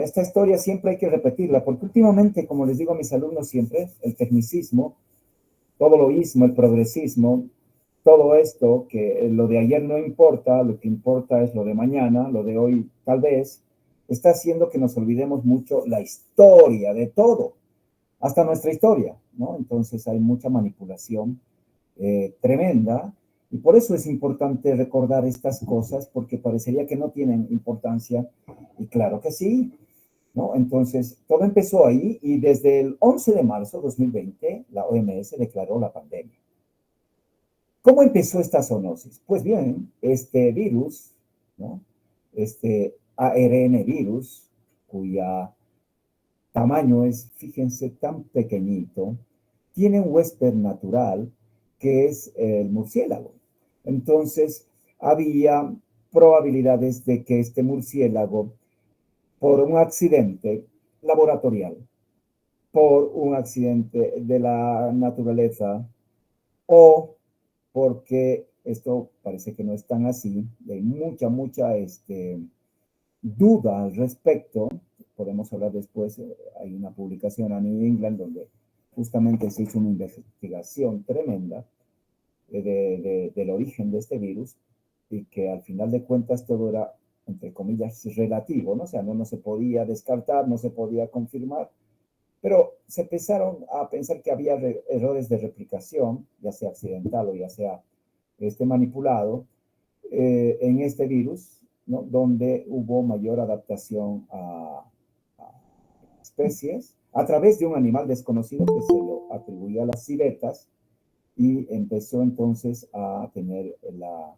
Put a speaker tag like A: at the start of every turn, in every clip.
A: esta historia siempre hay que repetirla, porque últimamente, como les digo a mis alumnos siempre, el tecnicismo, todo lo ismo, el progresismo, todo esto, que lo de ayer no importa, lo que importa es lo de mañana, lo de hoy tal vez, está haciendo que nos olvidemos mucho la historia de todo, hasta nuestra historia, ¿no? Entonces hay mucha manipulación tremenda y por eso es importante recordar estas cosas porque parecería que no tienen importancia y claro que sí, ¿no? Entonces todo empezó ahí y desde el 11 de marzo de 2020 la OMS declaró la pandemia. ¿Cómo empezó esta zoonosis? Pues bien, este virus, ¿no? Este ARN virus, cuya tamaño es, fíjense, tan pequeñito, tiene un huésped natural que es el murciélago. Entonces, había probabilidades de que este murciélago, por un accidente laboratorial, por un accidente de la naturaleza o porque esto parece que no es tan así, hay mucha duda al respecto. Podemos hablar después, hay una publicación a New England donde justamente se hizo una investigación tremenda del origen de este virus y que al final de cuentas todo era, entre comillas, relativo, ¿no? O sea, no se podía descartar, no se podía confirmar, pero se empezaron a pensar que había errores de replicación, ya sea accidental o ya sea manipulado, en este virus, ¿no? Donde hubo mayor adaptación a especies a través de un animal desconocido que se lo atribuyó a las civetas y empezó entonces a tener la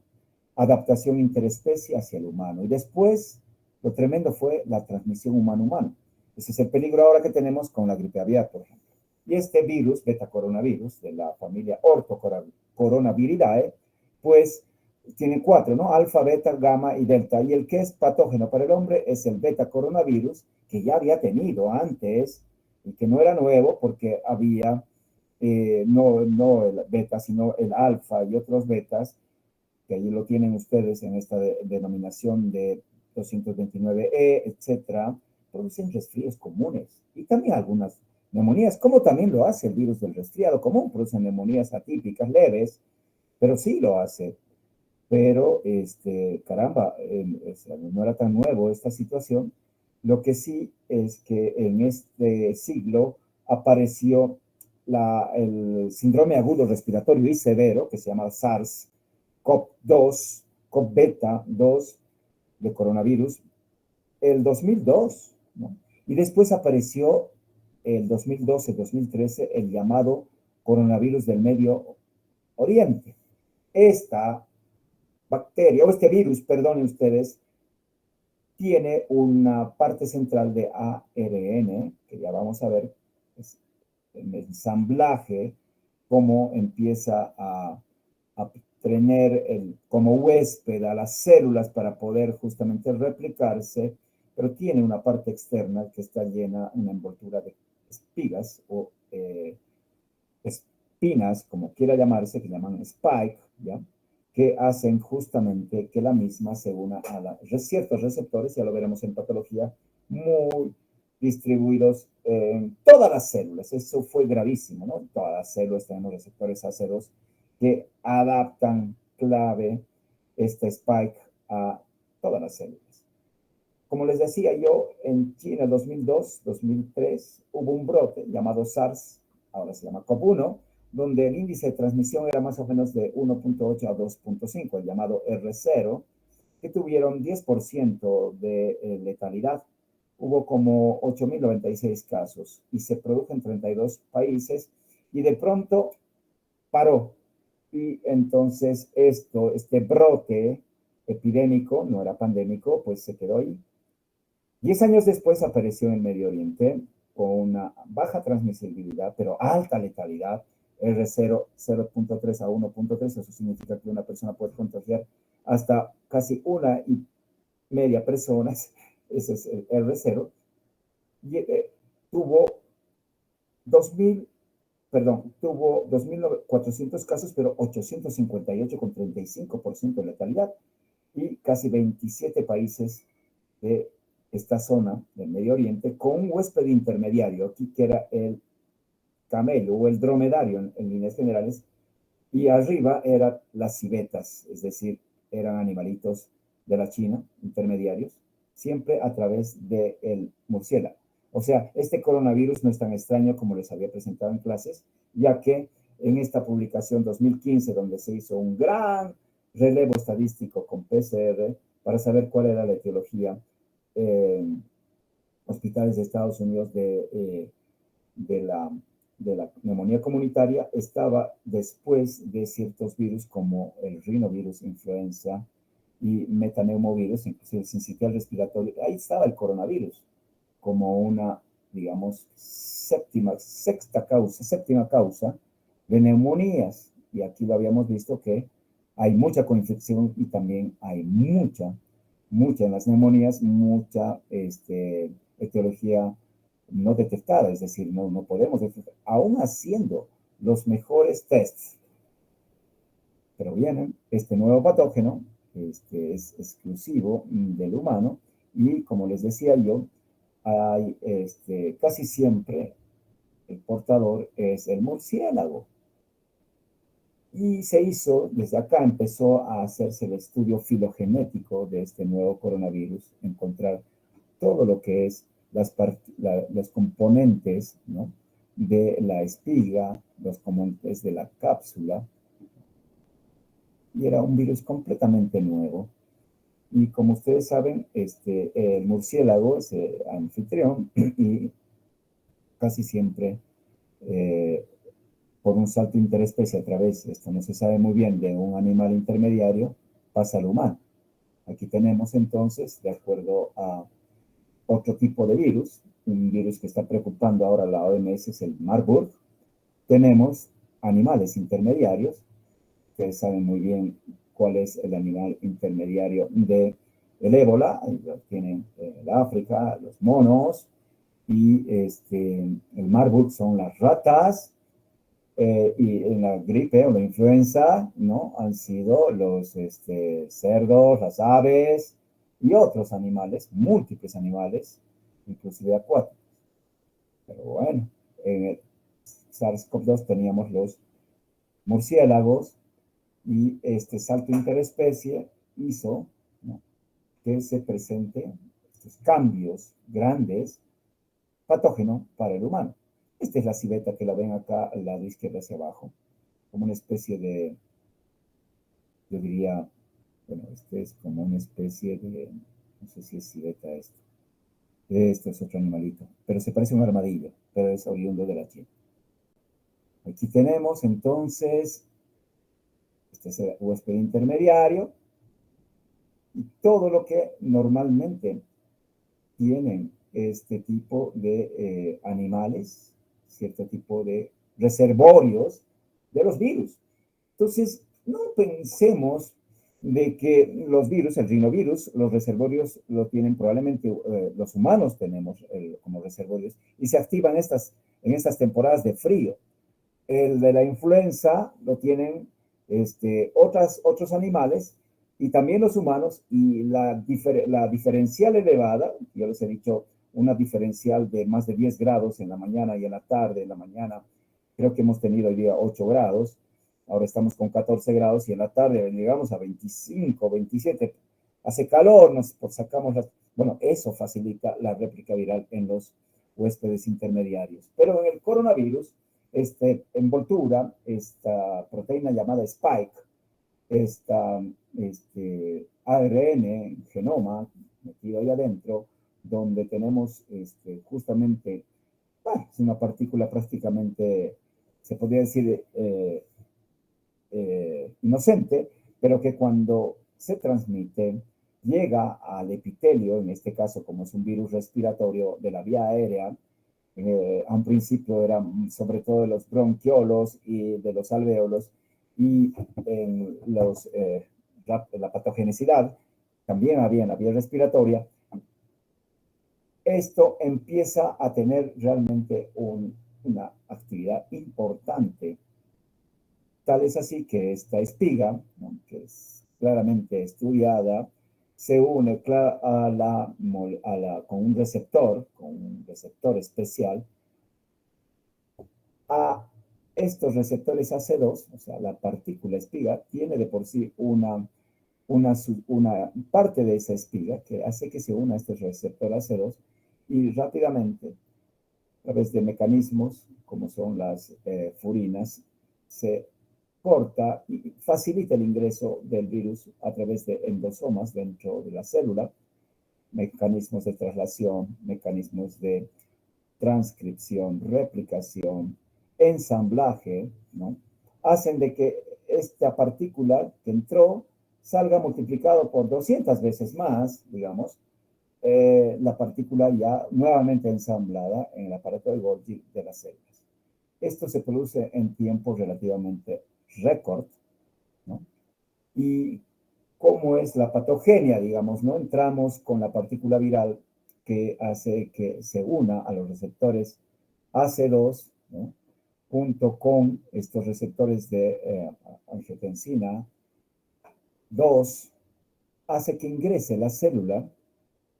A: adaptación interespecie hacia el humano. Y después, lo tremendo fue la transmisión humano-humano. Ese es el peligro ahora que tenemos con la gripe aviar, por ejemplo. Y este virus, beta coronavirus, de la familia Orthocoronaviridae, pues tiene cuatro, ¿no? Alfa, beta, gamma y delta. Y el que es patógeno para el hombre es el beta coronavirus, que ya había tenido antes y que no era nuevo porque había no el beta, sino el alfa y otros betas, que ahí lo tienen ustedes en esta denominación de 229E, etcétera, producen resfríos comunes y también algunas neumonías, como también lo hace el virus del resfriado común, producen neumonías atípicas leves, pero sí lo hace. Pero, caramba, no era tan nuevo esta situación. Lo que sí es que en este siglo apareció el síndrome agudo respiratorio y severo, que se llama SARS-CoV-2, CoV-beta 2 de coronavirus, el 2002, ¿no? Y después apareció el 2012-2013 el llamado coronavirus del Medio Oriente. Esta bacteria, o este virus, perdonen ustedes, tiene una parte central de ARN, que ya vamos a ver, es el ensamblaje, cómo empieza a tener como huésped a las células para poder justamente replicarse, pero tiene una parte externa que está llena, una envoltura de espigas o espinas, como quiera llamarse, que llaman spike, ¿ya? Que hacen justamente que la misma se una a ciertos receptores, ya lo veremos en patología, muy distribuidos en todas las células. Eso fue gravísimo, ¿no? Todas las células tenemos receptores ácidos que adaptan clave este spike a todas las células. Como les decía yo, en China 2002-2003 hubo un brote llamado SARS, ahora se llama CoV-1, donde el índice de transmisión era más o menos de 1.8 a 2.5, el llamado R0, que tuvieron 10% de letalidad. Hubo como 8.096 casos y se produjo en 32 países y de pronto paró. Y entonces este brote epidémico, no era pandémico, pues se quedó ahí. 10 años después apareció en Medio Oriente con una baja transmisibilidad, pero alta letalidad, R0, 0.3 a 1.3. Eso significa que una persona puede contagiar hasta casi 1,5 personas. Ese es el R0. Y tuvo 2.400 casos, pero 858 con 35% de letalidad y casi 27 países de esta zona del Medio Oriente con un huésped intermediario, aquí que era el camelo o el dromedario en líneas generales, y arriba eran las civetas, es decir, eran animalitos de la China, intermediarios, siempre a través del murciélago. O sea, este coronavirus no es tan extraño como les había presentado en clases, ya que en esta publicación 2015, donde se hizo un gran relevo estadístico con PCR para saber cuál era la etiología en hospitales de Estados Unidos de la, de la neumonía comunitaria, estaba después de ciertos virus como el rinovirus, influenza y metaneumovirus, inclusive el sincitial respiratorio. Ahí estaba el coronavirus como una, digamos, séptima causa de neumonías. Y aquí lo habíamos visto que hay mucha coinfección y también hay mucha en las neumonías, mucha etiología no detectada, es decir, no podemos detectar, aún haciendo los mejores tests. Pero viene este nuevo patógeno, es exclusivo del humano, y como les decía yo, hay casi siempre el portador es el murciélago. Y se hizo, desde acá empezó a hacerse el estudio filogenético de este nuevo coronavirus, encontrar todo lo que es los componentes, ¿no?, de la espiga, los componentes de la cápsula, y era un virus completamente nuevo. Y como ustedes saben, el murciélago es el anfitrión y casi siempre eh, por un salto interespecie a través, esto no se sabe muy bien, de un animal intermediario, pasa al humano. Aquí tenemos entonces, de acuerdo a otro tipo de virus, un virus que está preocupando ahora a la OMS es el Marburg, tenemos animales intermediarios, ustedes saben muy bien cuál es el animal intermediario del ébola, tienen la África, los monos, y el Marburg son las ratas, y en la gripe o la influenza, ¿no?, han sido los cerdos, las aves y otros animales, múltiples animales, inclusive acuáticos. Pero bueno, en el SARS-CoV-2 teníamos los murciélagos y este salto interespecie hizo, ¿no?, que se presenten estos cambios grandes patógeno para el humano. Esta es la civeta que la ven acá al lado izquierdo hacia abajo, como una especie de, yo diría, bueno, este es como una especie de, no sé si es civeta esto. Esto es otro animalito, pero se parece a un armadillo, pero es oriundo de la China. Aquí tenemos entonces, este es el huésped intermediario, y todo lo que normalmente tienen este tipo de animales, cierto tipo de reservorios de los virus. Entonces, no pensemos de que los virus, el rinovirus, los reservorios lo tienen probablemente, los humanos tenemos como reservorios, y se activan en estas temporadas de frío. El de la influenza lo tienen otros animales y también los humanos, y la diferencial elevada, yo les he dicho, una diferencial de más de 10 grados en la mañana y en la tarde. En la mañana creo que hemos tenido hoy día 8 grados, ahora estamos con 14 grados y en la tarde llegamos a 25, 27. Hace calor, sacamos bueno, eso facilita la réplica viral en los huéspedes intermediarios. Pero en el coronavirus, esta envoltura, esta proteína llamada spike, esta ARN, genoma, metido ahí adentro, donde tenemos justamente, es una partícula prácticamente, se podría decir, inocente, pero que cuando se transmite llega al epitelio, en este caso como es un virus respiratorio de la vía aérea, a un principio era sobre todo de los bronquiolos y de los alvéolos, y en la patogenicidad también había en la vía respiratoria. Esto empieza a tener realmente una actividad importante. Tal es así que esta espiga, ¿no?, que es claramente estudiada, se une con un receptor especial, a estos receptores AC2, o sea, la partícula espiga, tiene de por sí una parte de esa espiga que hace que se una a este receptor AC2 y rápidamente, a través de mecanismos como son las furinas, se corta y facilita el ingreso del virus a través de endosomas dentro de la célula, mecanismos de traslación, mecanismos de transcripción, replicación, ensamblaje, ¿no? Hacen de que esta partícula que entró salga multiplicado por 200 veces más, digamos, la partícula ya nuevamente ensamblada en el aparato de Golgi de las células. Esto se produce en tiempo relativamente récord, ¿no? Y cómo es la patogenia, digamos, ¿no? Entramos con la partícula viral que hace que se una a los receptores AC2, ¿no? Junto con estos receptores de angiotensina 2, hace que ingrese la célula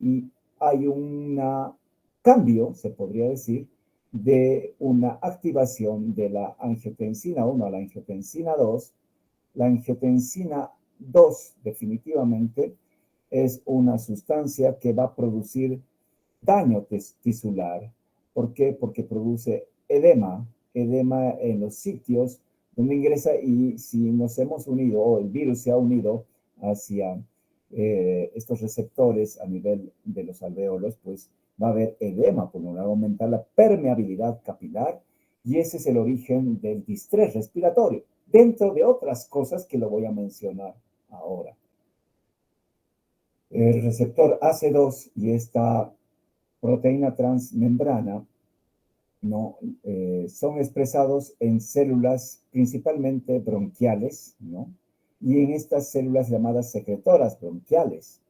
A: y hay un cambio, se podría decir, de una activación de la angiotensina 1 a la angiotensina 2. La angiotensina 2 definitivamente es una sustancia que va a producir daño tisular. ¿Por qué? Porque produce edema en los sitios donde ingresa y si nos hemos unido o el virus se ha unido hacia estos receptores a nivel de los alvéolos, pues va a haber edema pulmonar, aumentar la permeabilidad capilar y ese es el origen del distrés respiratorio, dentro de otras cosas que lo voy a mencionar ahora. El receptor AC2 y esta proteína transmembrana ¿no? Son expresados en células principalmente bronquiales, ¿no? Y en estas células llamadas secretoras bronquiales,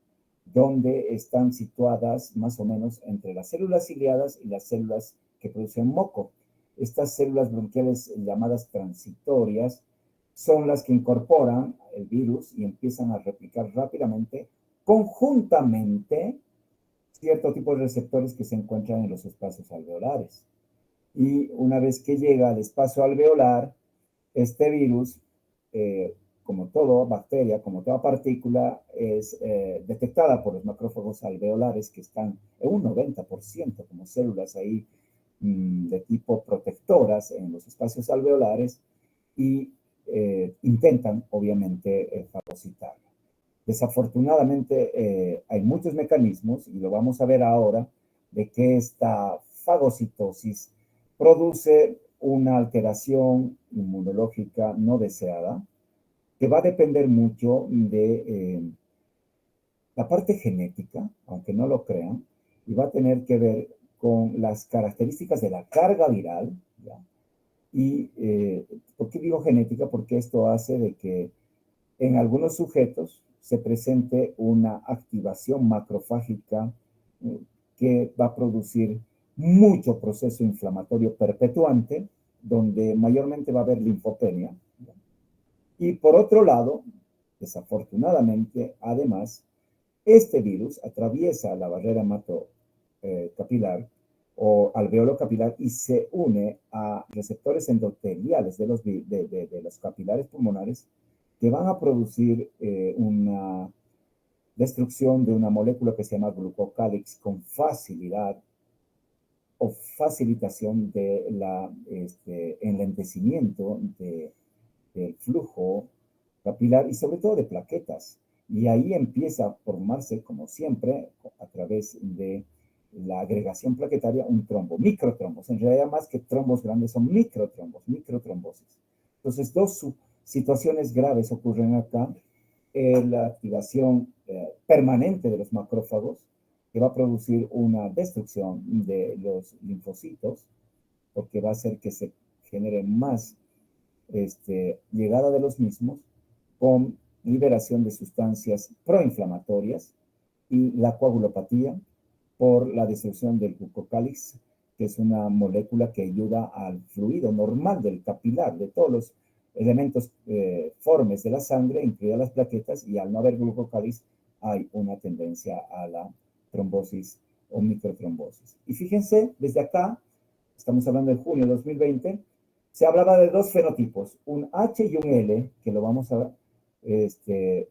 A: donde están situadas más o menos entre las células ciliadas y las células que producen moco. Estas células bronquiales llamadas transitorias son las que incorporan el virus y empiezan a replicar rápidamente, conjuntamente, cierto tipo de receptores que se encuentran en los espacios alveolares. Y una vez que llega al espacio alveolar, este virus, como toda bacteria, como toda partícula, es detectada por los macrófagos alveolares que están en un 90% como células ahí de tipo protectoras en los espacios alveolares y intentan, obviamente, fagocitarla. Desafortunadamente, hay muchos mecanismos, y lo vamos a ver ahora, de que esta fagocitosis produce una alteración inmunológica no deseada, que va a depender mucho de la parte genética, aunque no lo crean, y va a tener que ver con las características de la carga viral, ¿ya? Y, ¿por qué digo genética? Porque esto hace de que en algunos sujetos se presente una activación macrofágica que va a producir mucho proceso inflamatorio perpetuante, donde mayormente va a haber linfopenia. Y por otro lado, desafortunadamente, además, este virus atraviesa la barrera hematocapilar o alveolo capilar y se une a receptores endoteliales de los capilares pulmonares que van a producir una destrucción de una molécula que se llama glucocálix con facilidad o facilitación de enlentecimiento del flujo capilar y sobre todo de plaquetas. Y ahí empieza a formarse, como siempre, a través de la agregación plaquetaria, un trombo, microtrombos. En realidad, más que trombos grandes, son microtrombos, microtrombosis. Entonces, dos situaciones graves ocurren acá. La activación permanente de los macrófagos, que va a producir una destrucción de los linfocitos, porque va a hacer que se genere más llegada de los mismos con liberación de sustancias proinflamatorias y la coagulopatía por la destrucción del glucocálix, que es una molécula que ayuda al fluido normal del capilar, de todos los elementos formes de la sangre, incluidas las plaquetas, y al no haber glucocálix, hay una tendencia a la trombosis o microtrombosis. Y fíjense, desde acá, estamos hablando de junio de 2020, se hablaba de dos fenotipos, un H y un L, que lo vamos a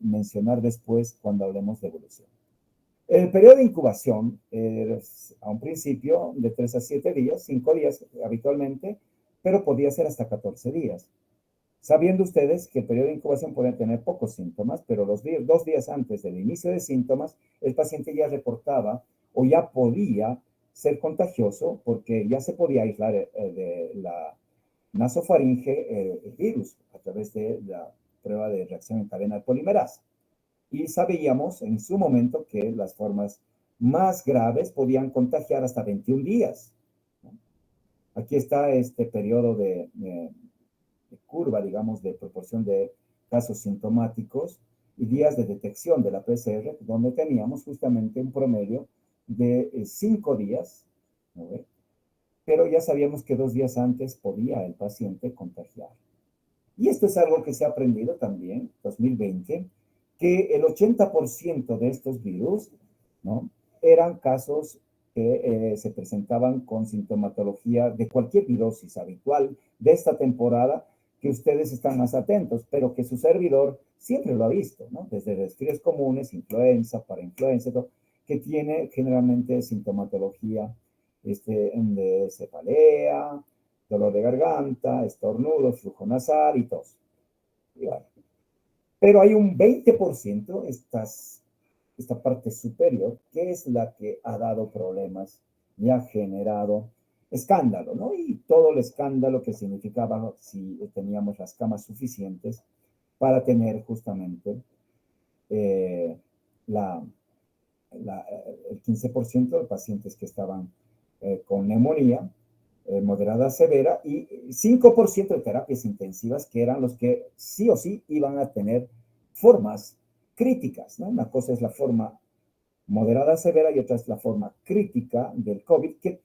A: mencionar después cuando hablemos de evolución. El periodo de incubación es a un principio de 3 a 7 días, 5 días habitualmente, pero podía ser hasta 14 días. Sabiendo ustedes que el periodo de incubación puede tener pocos síntomas, pero los 2 días antes del inicio de síntomas, el paciente ya reportaba o ya podía ser contagioso porque ya se podía aislar de la nasofaringe el virus a través de la prueba de reacción en cadena de polimerasa. Y sabíamos en su momento que las formas más graves podían contagiar hasta 21 días. Aquí está este periodo de curva, digamos, de proporción de casos sintomáticos y días de detección de la PCR, donde teníamos justamente un promedio de 5 días, ¿no? Pero ya sabíamos que 2 días antes podía el paciente contagiar. Y esto es algo que se ha aprendido también, 2020, que el 80% de estos virus, ¿no? Eran casos que se presentaban con sintomatología de cualquier virosis habitual de esta temporada, que ustedes están más atentos, pero que su servidor siempre lo ha visto, ¿no? Desde resfríos comunes, influenza, parainfluenza, que tiene generalmente sintomatología de cefalea, dolor de garganta, estornudo, flujo nasal y tos. Y bueno, pero hay un 20%, esta parte superior, que es la que ha dado problemas y ha generado escándalo, ¿no? Y todo el escándalo que significaba si teníamos las camas suficientes para tener justamente eh, la, el 15% de pacientes que estaban con neumonía moderada severa y 5% de terapias intensivas, que eran los que sí o sí iban a tener formas críticas, ¿no? Una cosa es la forma moderada severa y otra es la forma crítica del COVID, que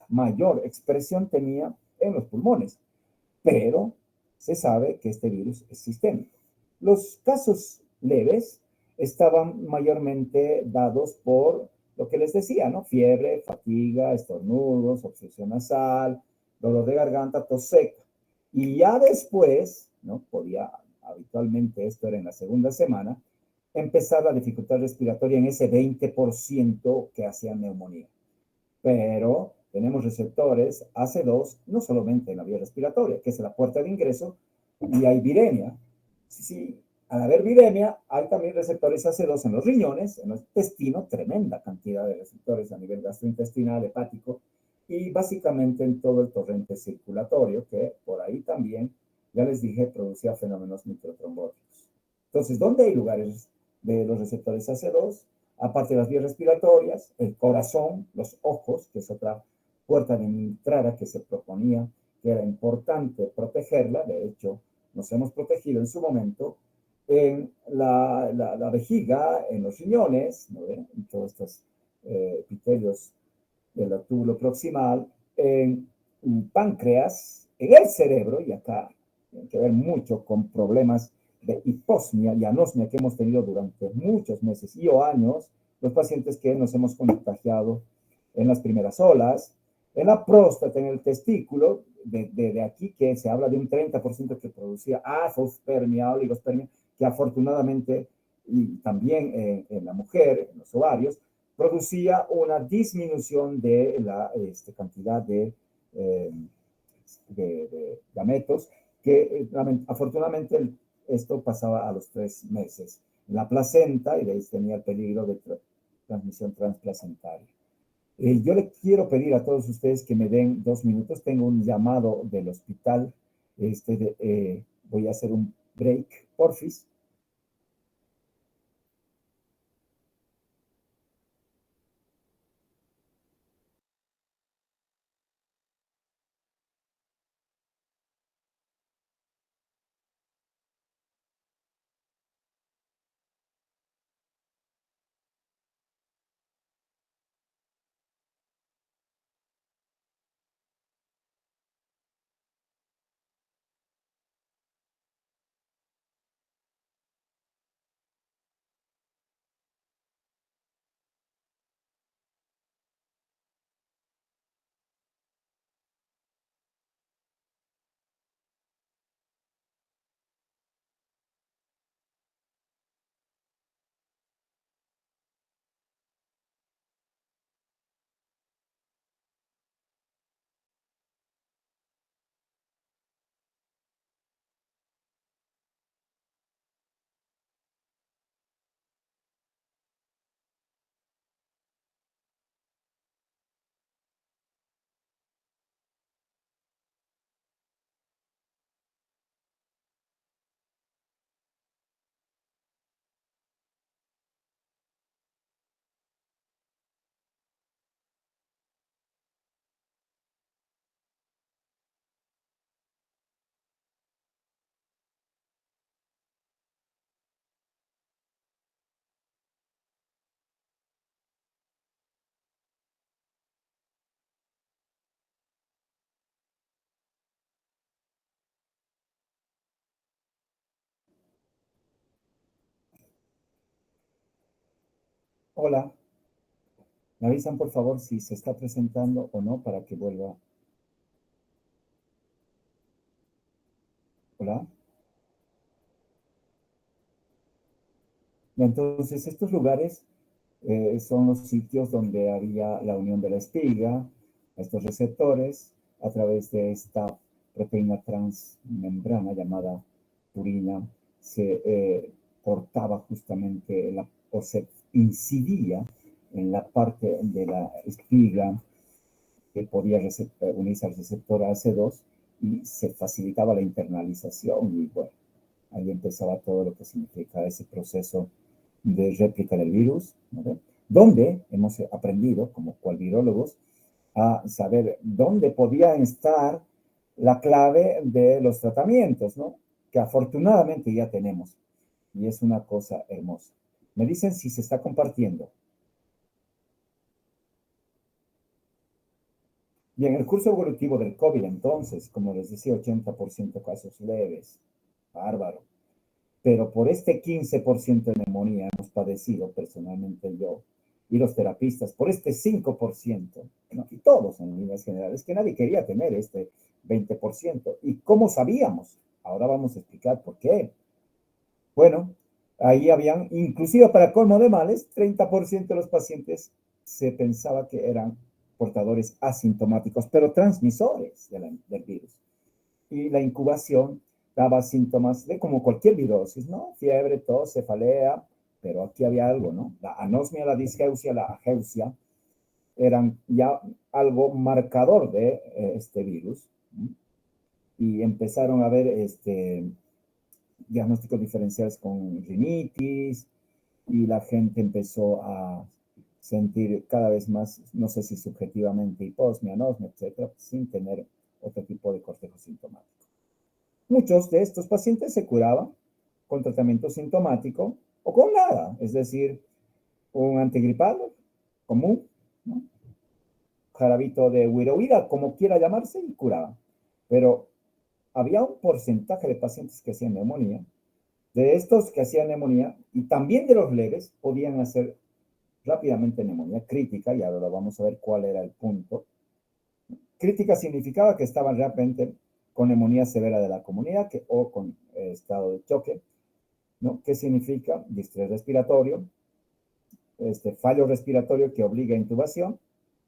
A: mayor expresión tenía en los pulmones, pero se sabe que este virus es sistémico. Los casos leves estaban mayormente dados por lo que les decía, ¿no? Fiebre, fatiga, estornudos, obstrucción nasal, dolor de garganta, tos seca. Y ya después, ¿no? Podía, habitualmente esto era en la segunda semana, empezar la dificultad respiratoria en ese 20% que hacía neumonía. Pero tenemos receptores AC2 no solamente en la vía respiratoria, que es la puerta de ingreso, y hay viremia. Sí, al haber viremia, hay también receptores AC2 en los riñones, en el intestino, tremenda cantidad de receptores a nivel gastrointestinal, hepático, y básicamente en todo el torrente circulatorio, que por ahí también, ya les dije, producía fenómenos microtrombóticos. Entonces, ¿dónde hay lugares de los receptores AC2? Aparte de las vías respiratorias, el corazón, los ojos, que es otra puerta de entrada que se proponía que era importante protegerla, de hecho, nos hemos protegido en su momento, en la vejiga, en los riñones, ¿no? En todos estos epitelios del túbulo proximal, en el páncreas, en el cerebro, y acá tiene que ver mucho con problemas de hiposmia y anosmia que hemos tenido durante muchos meses y o años, los pacientes que nos hemos contagiado en las primeras olas, en la próstata, en el testículo, de aquí que se habla de un 30% que producía azospermia, oligospermia, que afortunadamente, y también en la mujer, en los ovarios, producía una disminución de la cantidad de gametos, que afortunadamente esto pasaba a los 3 meses. La placenta, y de ahí tenía el peligro de transmisión transplacentaria. Yo le quiero pedir a todos ustedes que me den 2 minutos. Tengo un llamado del hospital. Voy a hacer un break, porfis. Hola, me avisan por favor si se está presentando o no para que vuelva. Hola. Entonces, estos lugares son los sitios donde había la unión de la espiga, estos receptores, a través de esta proteína transmembrana llamada purina, se cortaba justamente o se incidía en la parte de la espiga que podía unirse al receptor AC2 y se facilitaba la internalización y bueno, ahí empezaba todo lo que significa ese proceso de réplica del virus, ¿no? Donde hemos aprendido, como cual virólogos, a saber dónde podía estar la clave de los tratamientos, ¿no? Que afortunadamente ya tenemos. Y es una cosa hermosa. Me dicen si se está compartiendo. Y en el curso evolutivo del COVID, entonces, como les decía, 80% casos leves. Bárbaro. Pero por este 15% de neumonía hemos padecido personalmente yo y los terapistas, por este 5%, ¿no? Y todos en líneas generales, que nadie quería tener este 20%. ¿Y cómo sabíamos? Ahora vamos a explicar por qué. Bueno, ahí habían, inclusive para colmo de males, 30% de los pacientes se pensaba que eran portadores asintomáticos, pero transmisores del virus. Y la incubación daba síntomas de como cualquier virosis, ¿no? Fiebre, tos, cefalea, pero aquí había algo, ¿no? La anosmia, la disgeusia, la ageusia eran ya algo marcador de este virus, ¿no? Y empezaron a ver diagnósticos diferenciales con rinitis y la gente empezó a sentir cada vez más, no sé si subjetivamente hiposmia, anosmia, etcétera, sin tener otro tipo de cortejo sintomático. Muchos de estos pacientes se curaban con tratamiento sintomático o con nada, es decir, un antigripal común, ¿no? Jarabito de huirohuira, como quiera llamarse, y curaban. Pero había un porcentaje de pacientes que hacían neumonía. De estos que hacían neumonía, y también de los leves, podían hacer rápidamente neumonía crítica, y ahora vamos a ver cuál era el punto. Crítica significaba que estaban realmente con neumonía severa de la comunidad o con estado de choque, ¿no? ¿Qué significa? Distrés respiratorio, fallo respiratorio que obliga a intubación,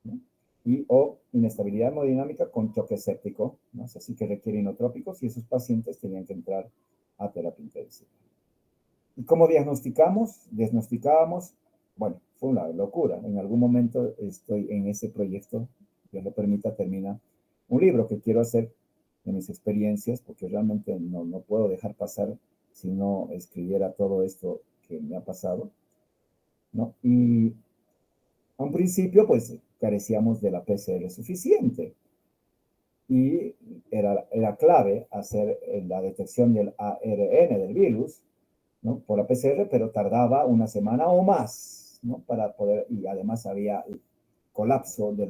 A: ¿no? Y o inestabilidad hemodinámica con choque séptico, ¿no? Así que requiere inotrópicos y esos pacientes tenían que entrar a terapia intensiva. ¿Y cómo diagnosticamos? Diagnosticábamos, bueno, fue una locura. En algún momento estoy en ese proyecto, Dios lo permita, termina un libro que quiero hacer de mis experiencias, porque realmente no puedo dejar pasar si no escribiera todo esto que me ha pasado, ¿no? Y a un principio, pues, carecíamos de la PCR suficiente y era clave hacer la detección del ARN del virus, ¿no? Por la PCR, pero tardaba una semana o más, ¿no? Para poder, y además había colapso de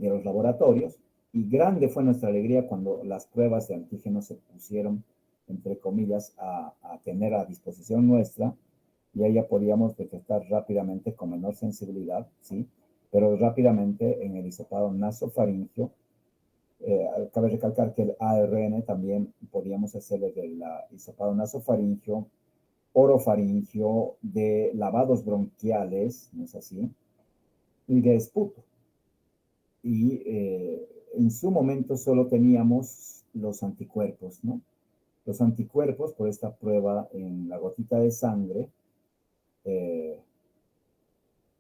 A: los laboratorios, y grande fue nuestra alegría cuando las pruebas de antígenos se pusieron, entre comillas, a tener a disposición nuestra, y ahí ya podíamos detectar rápidamente con menor sensibilidad, ¿sí? Pero rápidamente en el hisopado nasofaringio. Cabe recalcar que el ARN también podíamos hacer desde el hisopado nasofaringio, orofaringio, de lavados bronquiales, ¿no es así? Y de esputo. Y en su momento solo teníamos los anticuerpos, ¿no? Los anticuerpos por esta prueba en la gotita de sangre, eh,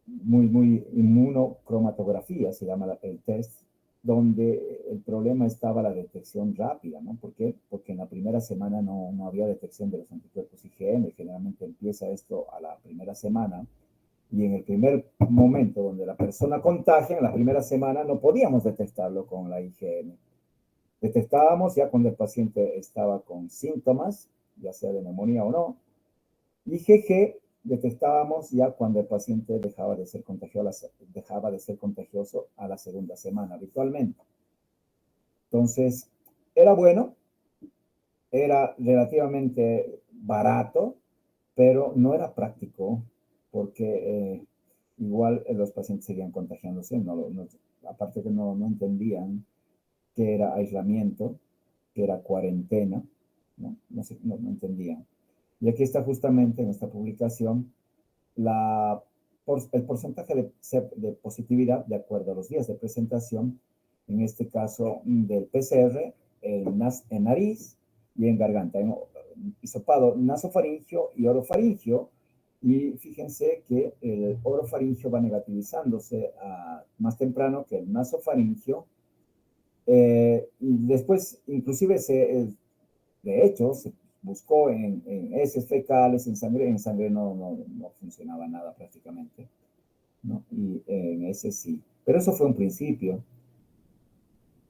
A: muy inmunocromatografía, se llama el test, donde el problema estaba la detección rápida, ¿no? ¿Por qué? Porque en la primera semana no había detección de los anticuerpos IgM, generalmente empieza esto a la primera semana, y en el primer momento donde la persona contagia, en la primera semana no podíamos detectarlo con la IgM. Detectábamos ya cuando el paciente estaba con síntomas, ya sea de neumonía o no, IgG detectábamos ya cuando el paciente dejaba de ser contagioso a la segunda semana habitualmente. Entonces, era bueno, era relativamente barato, pero no era práctico porque igual los pacientes seguían contagiándose, aparte que no entendían qué era aislamiento, qué era cuarentena, no entendían. Y aquí está justamente en esta publicación el porcentaje de positividad de acuerdo a los días de presentación, en este caso del PCR, en nariz y en garganta, en hisopado nasofaringio y orofaringio. Y fíjense que el orofaringio va negativizándose más temprano que el nasofaringio. Y después, inclusive, de hecho, se buscó en heces fecales, en sangre no funcionaba nada prácticamente, ¿no? Y en ese sí. Pero eso fue un principio.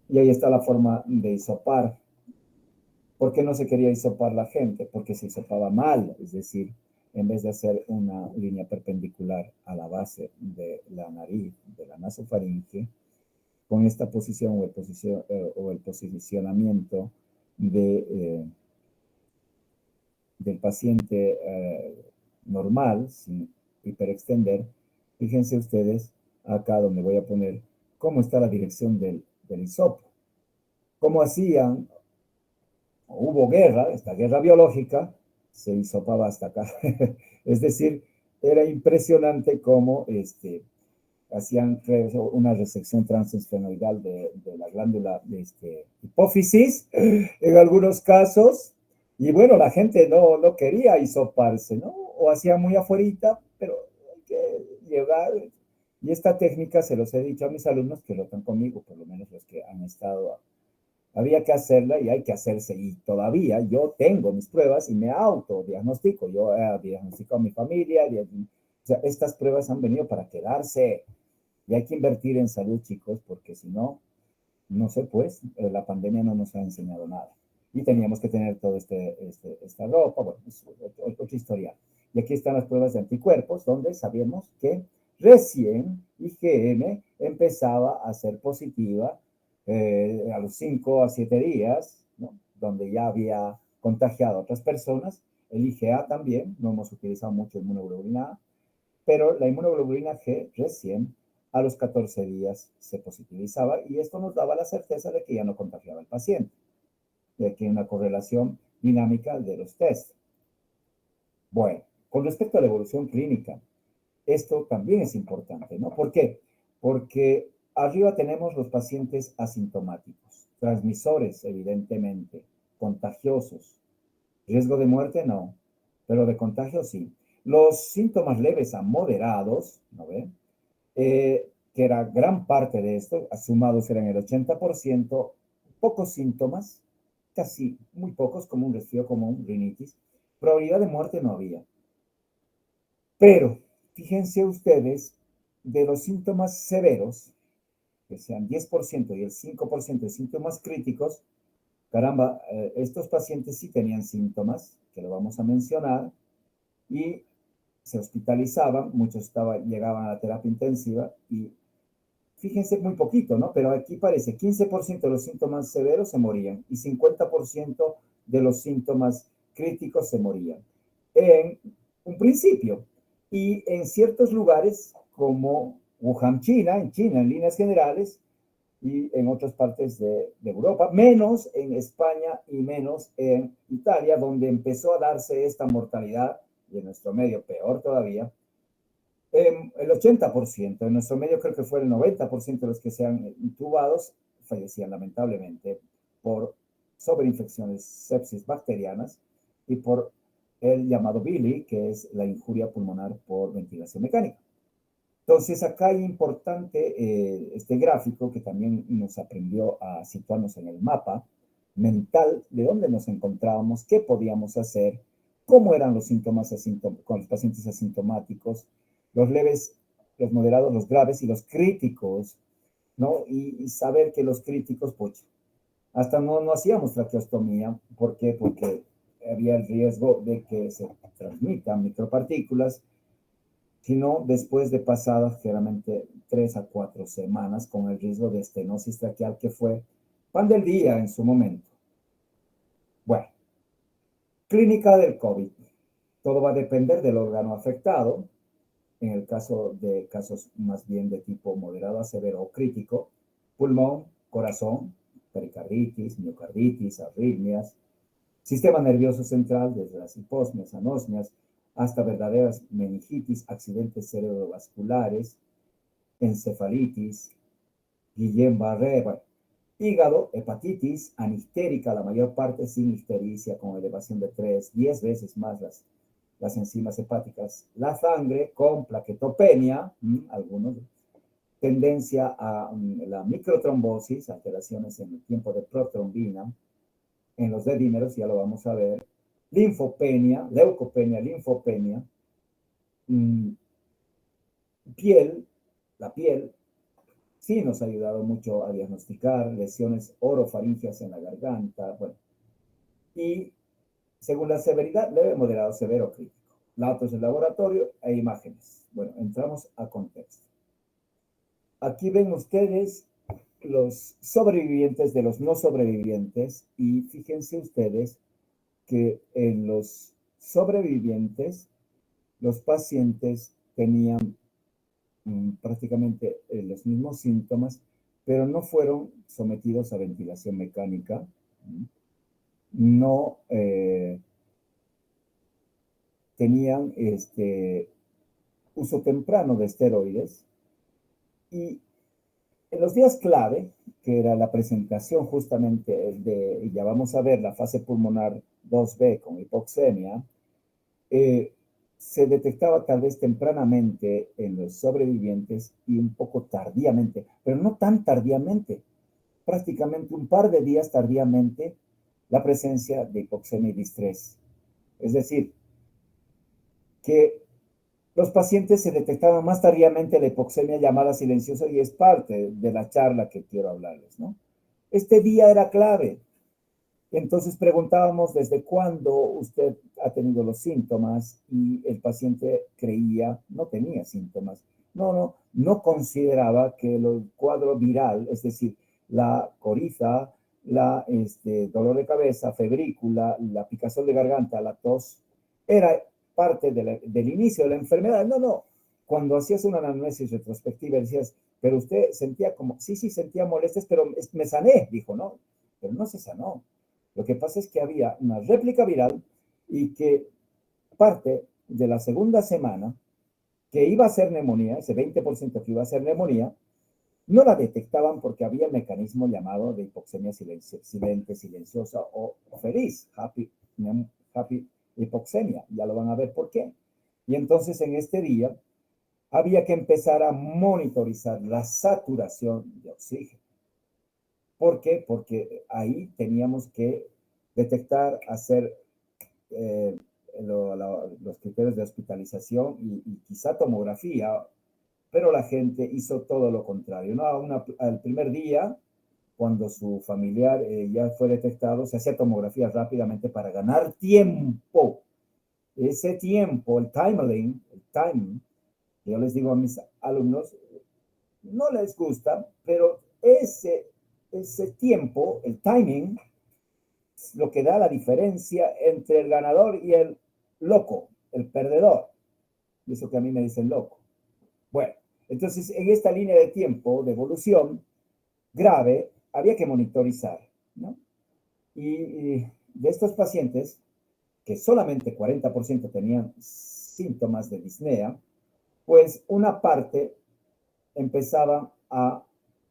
A: Y ahí está la forma de hisopar. ¿Por qué no se quería hisopar la gente? Porque se hisopaba mal, es decir, en vez de hacer una línea perpendicular a la base de la nariz, de la nasofaringe, con esta posición o el posicionamiento del paciente normal, sin hiperextender, fíjense ustedes acá donde voy a poner cómo está la dirección del hisopo. ¿Cómo hacían? Hubo guerra, esta guerra biológica, se hisopaba hasta acá. Es decir, era impresionante cómo hacían una resección transesfenoidal de la glándula hipófisis en algunos casos. Y bueno, la gente no quería hisoparse, ¿no? O hacía muy afuerita, pero hay que llegar. Y esta técnica se los he dicho a mis alumnos que lo están conmigo, por lo menos los que han estado. Había que hacerla y hay que hacerse. Y todavía yo tengo mis pruebas y me autodiagnostico. Yo diagnostico a mi familia. O sea, estas pruebas han venido para quedarse. Y hay que invertir en salud, chicos, porque si no, no sé, pues, la pandemia no nos ha enseñado nada. Y teníamos que tener todo esta ropa, bueno, es otra historia. Y aquí están las pruebas de anticuerpos, donde sabemos que recién IgM empezaba a ser positiva a los 5 a 7 días, ¿no? Donde ya había contagiado a otras personas. El IgA también, no hemos utilizado mucho inmunoglobulina A, pero la inmunoglobulina G recién a los 14 días se positivizaba y esto nos daba la certeza de que ya no contagiaba al paciente. Y aquí hay una correlación dinámica de los test. Bueno, con respecto a la evolución clínica, esto también es importante, ¿no? ¿Por qué? Porque arriba tenemos los pacientes asintomáticos, transmisores, evidentemente, contagiosos. Riesgo de muerte, no, pero de contagio sí. Los síntomas leves a moderados, ¿no ven? Que era gran parte de esto, sumados eran el 80%, pocos síntomas, casi muy pocos, como un resfrío común, rinitis. Probabilidad de muerte no había. Pero, fíjense ustedes, de los síntomas severos, que sean 10% y el 5% de síntomas críticos, caramba, estos pacientes sí tenían síntomas, que lo vamos a mencionar, y se hospitalizaban, muchos llegaban a la terapia intensiva y fíjense muy poquito, ¿no? Pero aquí parece 15% de los síntomas severos se morían y 50% de los síntomas críticos se morían. En un principio. Y en ciertos lugares como Wuhan, China, en líneas generales, y en otras partes de Europa, menos en España y menos en Italia, donde empezó a darse esta mortalidad, y en nuestro medio peor todavía, el 80%, en nuestro medio creo que fue el 90% de los que sean intubados fallecían lamentablemente por sobreinfecciones, sepsis bacterianas y por el llamado BILI, que es la injuria pulmonar por ventilación mecánica. Entonces, acá hay importante este gráfico que también nos aprendió a situarnos en el mapa mental de dónde nos encontrábamos, qué podíamos hacer, cómo eran los síntomas con los pacientes asintomáticos, los leves, los moderados, los graves y los críticos, ¿no? Y saber que los críticos, pues, hasta no hacíamos traqueostomía. ¿Por qué? Porque había el riesgo de que se transmitan micropartículas, sino después de pasadas generalmente 3 a 4 semanas con el riesgo de estenosis traqueal, que fue pan del día en su momento. Bueno, clínica del COVID. Todo va a depender del órgano afectado. En el caso de casos más bien de tipo moderado a severo o crítico, pulmón, corazón, pericarditis, miocarditis, arritmias, sistema nervioso central, desde las hiposmias, anosmias, hasta verdaderas meningitis, accidentes cerebrovasculares, encefalitis, Guillain-Barré, bueno, hígado, hepatitis, anistérica, la mayor parte sin ictericia, con elevación de 3, 10 veces más las enzimas hepáticas, la sangre con plaquetopenia, algunos, tendencia a la microtrombosis, alteraciones en el tiempo de protrombina, en los dedímeros, ya lo vamos a ver, linfopenia, leucopenia, linfopenia, piel, la piel, sí nos ha ayudado mucho a diagnosticar lesiones orofaringeas en la garganta, bueno, y según la severidad, leve, moderado, severo, crítico. Datos del laboratorio e imágenes. Bueno, entramos a contexto. Aquí ven ustedes los sobrevivientes de los no sobrevivientes y fíjense ustedes que en los sobrevivientes los pacientes tenían prácticamente los mismos síntomas, pero no fueron sometidos a ventilación mecánica, no tenían uso temprano de esteroides, y en los días clave, que era la presentación justamente y ya vamos a ver la fase pulmonar 2B con hipoxemia, se detectaba tal vez tempranamente en los sobrevivientes y un poco tardíamente, pero no tan tardíamente, prácticamente un par de días tardíamente, la presencia de hipoxemia y distrés. Es decir, que los pacientes se detectaban más tardíamente la hipoxemia llamada silenciosa y es parte de la charla que quiero hablarles, ¿no? Este día era clave. Entonces preguntábamos desde cuándo usted ha tenido los síntomas y el paciente creía, no tenía síntomas. No consideraba que el cuadro viral, es decir, la coriza, dolor de cabeza, febrícula, la picazón de garganta, la tos, era parte del inicio de la enfermedad. Cuando hacías una anamnesis retrospectiva decías, pero usted sentía como, sí, sentía molestias, pero me sané, dijo, ¿no? Pero no se sanó. Lo que pasa es que había una réplica viral y que parte de la segunda semana que iba a ser neumonía, ese 20% que iba a ser neumonía, no la detectaban porque había un mecanismo llamado de hipoxemia silente, silenciosa o feliz, happy hipoxemia. Ya lo van a ver por qué. Y entonces en este día había que empezar a monitorizar la saturación de oxígeno. ¿Por qué? Porque ahí teníamos que detectar, hacer los criterios de hospitalización y quizá tomografía, pero la gente hizo todo lo contrario, ¿no? Al primer día, cuando su familiar ya fue detectado, se hacía tomografía rápidamente para ganar tiempo. Ese tiempo, el timing, que yo les digo a mis alumnos, no les gusta, pero ese tiempo, el timing, es lo que da la diferencia entre el ganador y el loco, el perdedor. Y eso que a mí me dicen loco. Bueno, entonces en esta línea de tiempo, de evolución grave, había que monitorizar, ¿no? Y de estos pacientes, que solamente 40% tenían síntomas de disnea, pues una parte empezaba a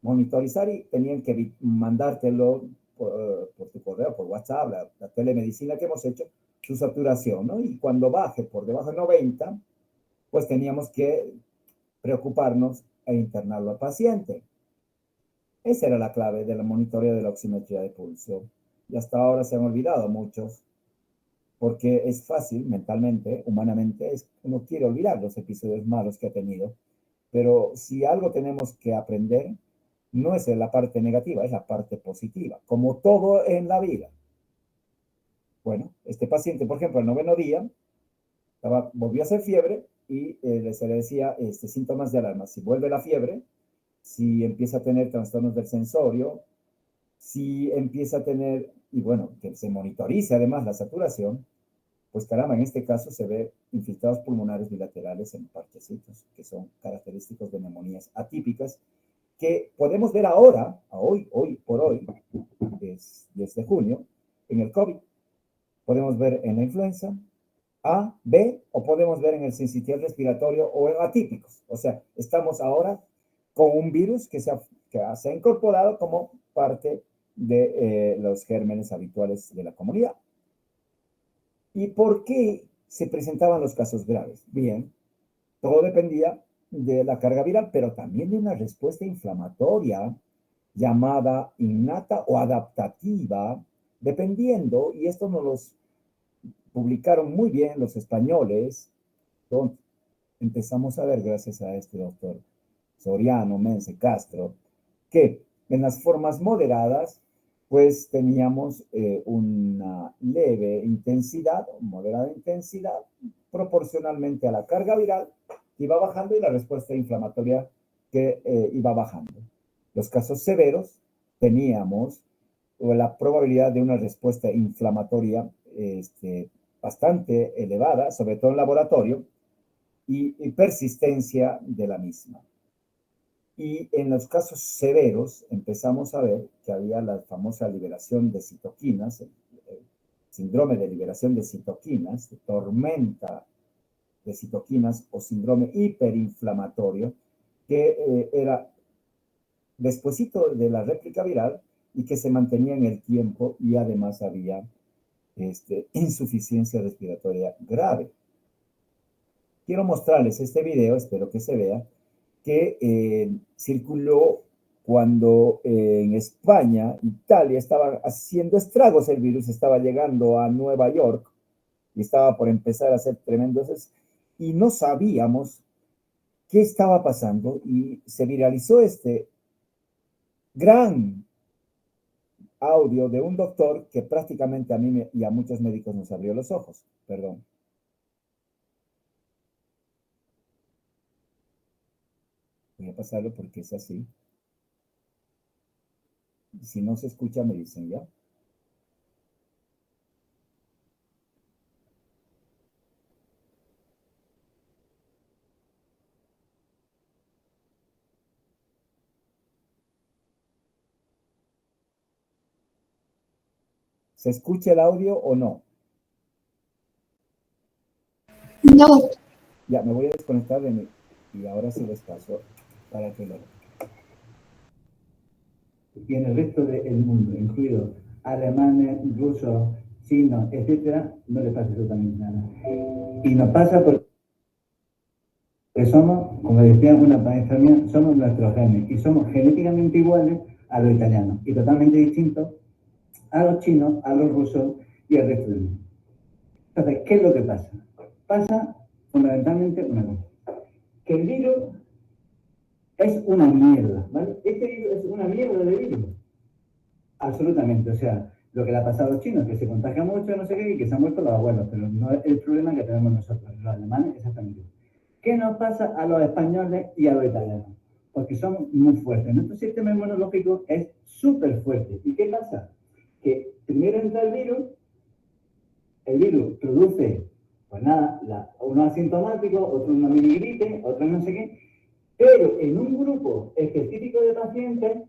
A: monitorizar y tenían que mandártelo por tu correo, por WhatsApp, la telemedicina que hemos hecho, su saturación, ¿no? Y cuando baje por debajo de 90, pues teníamos que preocuparnos e internarlo al paciente. Esa era la clave de la monitoreo de la oximetría de pulso. Y hasta ahora se han olvidado muchos, porque es fácil mentalmente, humanamente, uno quiere olvidar los episodios malos que ha tenido, pero si algo tenemos que aprender, no es la parte negativa, es la parte positiva, como todo en la vida. Bueno, este paciente, por ejemplo, el noveno día, volvió a hacer fiebre y se le decía síntomas de alarma. Si vuelve la fiebre, si empieza a tener trastornos del sensorio, si empieza a tener, y bueno, que se monitorice además la saturación, pues caramba, en este caso se ve infiltrados pulmonares bilaterales en parchecitos, que son característicos de neumonías atípicas, que podemos ver ahora, hoy por hoy, 10 de junio, en el COVID. Podemos ver en la influenza A, B, o podemos ver en el sincitial respiratorio o en atípicos. O sea, estamos ahora con un virus que se ha incorporado como parte de los gérmenes habituales de la comunidad. ¿Y por qué se presentaban los casos graves? Bien, todo dependía de la carga viral, pero también de una respuesta inflamatoria llamada innata o adaptativa, dependiendo, y esto nos los publicaron muy bien los españoles, donde empezamos a ver, gracias a este doctor Soriano, Mense, Castro, que en las formas moderadas, pues teníamos una leve intensidad, moderada intensidad, proporcionalmente a la carga viral, que iba bajando y la respuesta inflamatoria que iba bajando. Los casos severos teníamos la probabilidad de una respuesta inflamatoria bastante elevada, sobre todo en laboratorio, y persistencia de la misma. Y en los casos severos empezamos a ver que había la famosa liberación de citoquinas, el síndrome de liberación de citoquinas, de tormenta de citoquinas o síndrome hiperinflamatorio, que era despuesito de la réplica viral y que se mantenía en el tiempo, y además había insuficiencia respiratoria grave. Quiero mostrarles este video, espero que se vea, que circuló cuando en España, Italia, estaba haciendo estragos el virus, estaba llegando a Nueva York y estaba por empezar a hacer tremendos, y no sabíamos qué estaba pasando, y se viralizó este gran audio de un doctor que prácticamente a mí y a muchos médicos nos abrió los ojos. Perdón. Voy a pasarlo porque es así. Si no se escucha, me dicen ya. ¿Se escucha el audio o no?
B: No.
A: Ya, me voy a desconectar de mí y ahora sí les paso para que lo... Y en el resto del mundo, incluido alemanes, rusos, chinos, etcétera, no le pasa absolutamente nada. Y nos pasa porque somos, como decía una maestra mía, somos nuestros genes y somos genéticamente iguales a los italianos y totalmente distintos a los chinos, a los rusos y al resto del mundo. Entonces, ¿qué es lo que pasa? Pasa fundamentalmente una cosa, que el virus es una mierda, ¿vale? Este virus es una mierda de virus. Absolutamente, o sea, lo que le ha pasado a los chinos, que se contagia mucho, no sé qué, y que se han muerto los abuelos, pero no es el problema que tenemos nosotros, los alemanes, exactamente. ¿Qué nos pasa a los españoles y a los italianos? Porque somos muy fuertes. Nuestro sistema inmunológico es súper fuerte. ¿Y qué pasa? Que primero entra el virus produce, pues nada, unos asintomáticos, otros una mini gripe, otros no sé qué, pero en un grupo específico de pacientes,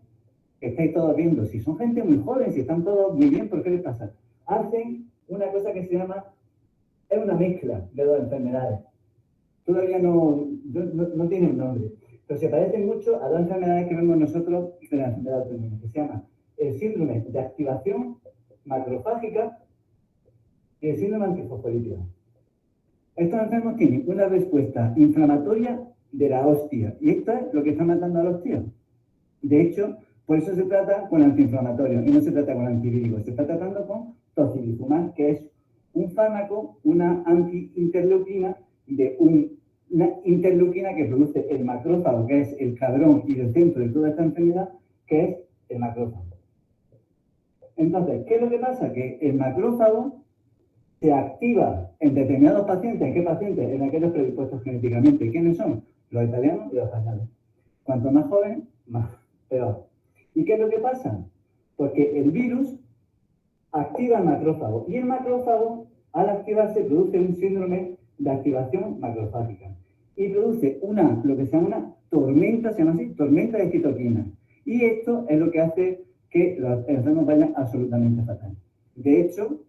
A: estáis todos viendo, si son gente muy joven, si están todos muy bien, ¿por qué les pasa? Hacen una cosa que se llama, es una mezcla de dos enfermedades. Todavía no tiene un nombre, pero se parecen mucho a dos enfermedades que vemos nosotros de la enfermedad autoinmune, que se llama el síndrome de activación macrofágica y el síndrome antifosfolípico. Estos enfermos tienen una respuesta inflamatoria de la hostia, y esto es lo que está matando a los tíos. De hecho, por eso se trata con antiinflamatorio y no se trata con antivírico, se está tratando con tocilizumab, que es un fármaco, una antiinterleuquina de una interleuquina que produce el macrófago, que es el cadrón y el centro de toda esta enfermedad, que es el macrófago. Entonces, ¿qué es lo que pasa? Que el macrófago se activa en determinados pacientes. ¿En qué pacientes? En aquellos predispuestos genéticamente. ¿Quiénes son? Los italianos y los españoles. Cuanto más joven, más peor. ¿Y qué es lo que pasa? Porque el virus activa el macrófago y el macrófago
B: al activarse produce un síndrome de activación macrofágica y produce lo que se llama una tormenta, se llama así, tormenta de citoquinas. Y esto es lo que hace que los enfermos vayan absolutamente fatal. De hecho,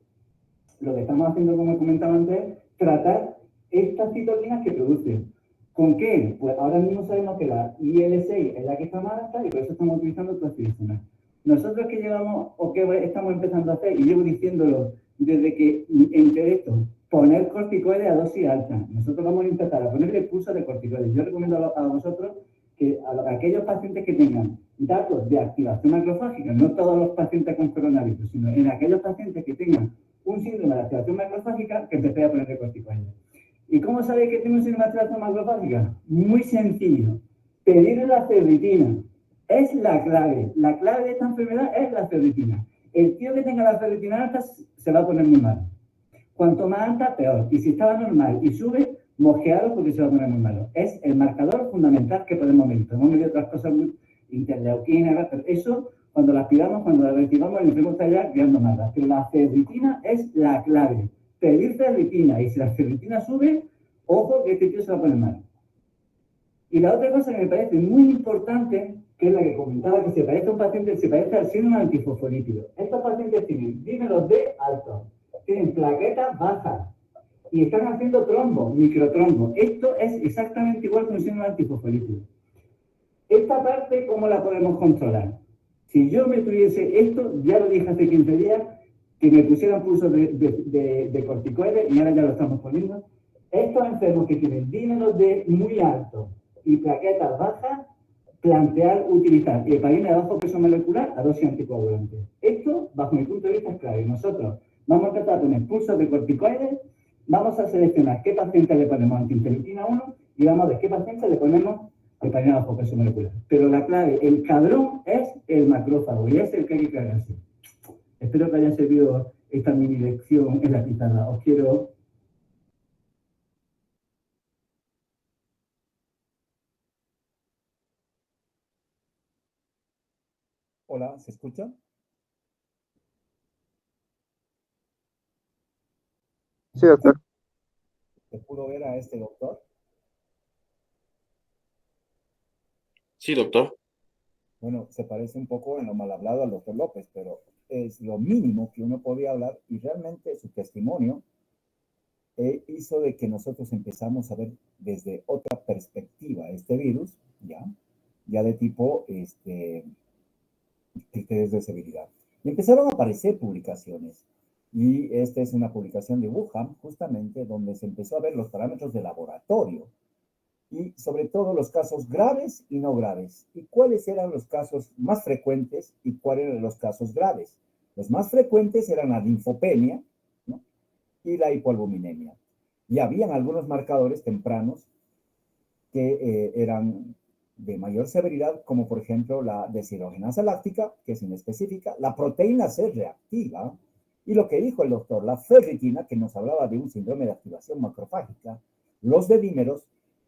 B: lo que estamos haciendo, como comentaba antes, es tratar estas citoquinas que producen. ¿Con qué? Pues ahora mismo sabemos que la IL-6 es la que está más alta y por eso estamos utilizando trastuzumab. Nosotros que llevamos, o que estamos empezando a hacer, y llevo diciéndolo desde que entre esto, poner corticoides a dosis alta. Nosotros vamos a intentar a ponerle pulso de corticoides. Yo recomiendo a vosotros que a aquellos pacientes que tengan datos de activación macrofágica, no todos los pacientes con coronavirus, sino en aquellos pacientes que tengan un síndrome de activación macrofágica, que empecé a ponerle corticoides. ¿Y cómo sabéis que tiene un síndrome de activación macrofágica? Muy sencillo. Pedirle la ferritina. Es la clave. La clave de esta enfermedad es la ferritina. El tío que tenga la ferritina alta se va a poner muy mal. Cuanto más alta, peor. Y si estaba normal y sube, mosqueado porque se va a poner muy malo. Es el marcador fundamental que podemos medir. Podemos medir otras cosas, interleuquina, pero eso, cuando la aspiramos, cuando la reactivamos, el enfermo está ya creando malas. Pero la ferritina es la clave. Pedir ferritina. Y si la ferritina sube, ojo que este tío se va a poner mal. Y la otra cosa que me parece muy importante, que es la que comentaba, que se parece a un paciente, se parece al síndrome antifosfolípido. Estos pacientes tienen dímeros D altos, tienen plaquetas bajas y están haciendo trombos, microtrombos. Esto es exactamente igual que un síndrome antifosfolípido. Esta parte, ¿cómo la podemos controlar? Si yo me tuviese esto, ya lo dije hace 15 días, que me pusieran pulsos de corticoides, y ahora ya lo estamos poniendo. Estos enfermos que tienen dímeros D muy altos y plaquetas bajas, plantear utilizar heparina de bajo peso molecular a dosis anticoagulantes. Esto, bajo mi punto de vista, es clave. Nosotros vamos a tratar de poner pulsos de corticoides, vamos a seleccionar qué paciente le ponemos antiinterleuquina 1 y vamos a ver qué paciente le ponemos heparina de bajo peso molecular. Pero la clave, el cabrón, es el macrófago y es el que hay que cargarse. Espero que haya servido esta mini lección en la pizarra. Os quiero.
A: Hola, ¿se escucha?
C: Sí, doctor.
A: ¿Se pudo ver a este doctor?
C: Sí, doctor.
A: Bueno, se parece un poco en lo mal hablado al doctor López, pero es lo mínimo que uno podía hablar y realmente su testimonio hizo de que nosotros empezamos a ver desde otra perspectiva este virus, ya de tipo criterios de severidad. Y empezaron a aparecer publicaciones. Y esta es una publicación de Wuhan, justamente, donde se empezó a ver los parámetros de laboratorio y sobre todo los casos graves y no graves. ¿Y cuáles eran los casos más frecuentes y cuáles eran los casos graves? Los más frecuentes eran la linfopenia, ¿no?, y la hipoalbuminemia. Y habían algunos marcadores tempranos que eran de mayor severidad, como por ejemplo la deshidrogenasa láctica, que es inespecífica, la proteína C reactiva, y lo que dijo el doctor, la ferritina, que nos hablaba de un síndrome de activación macrofágica, los dedímeros,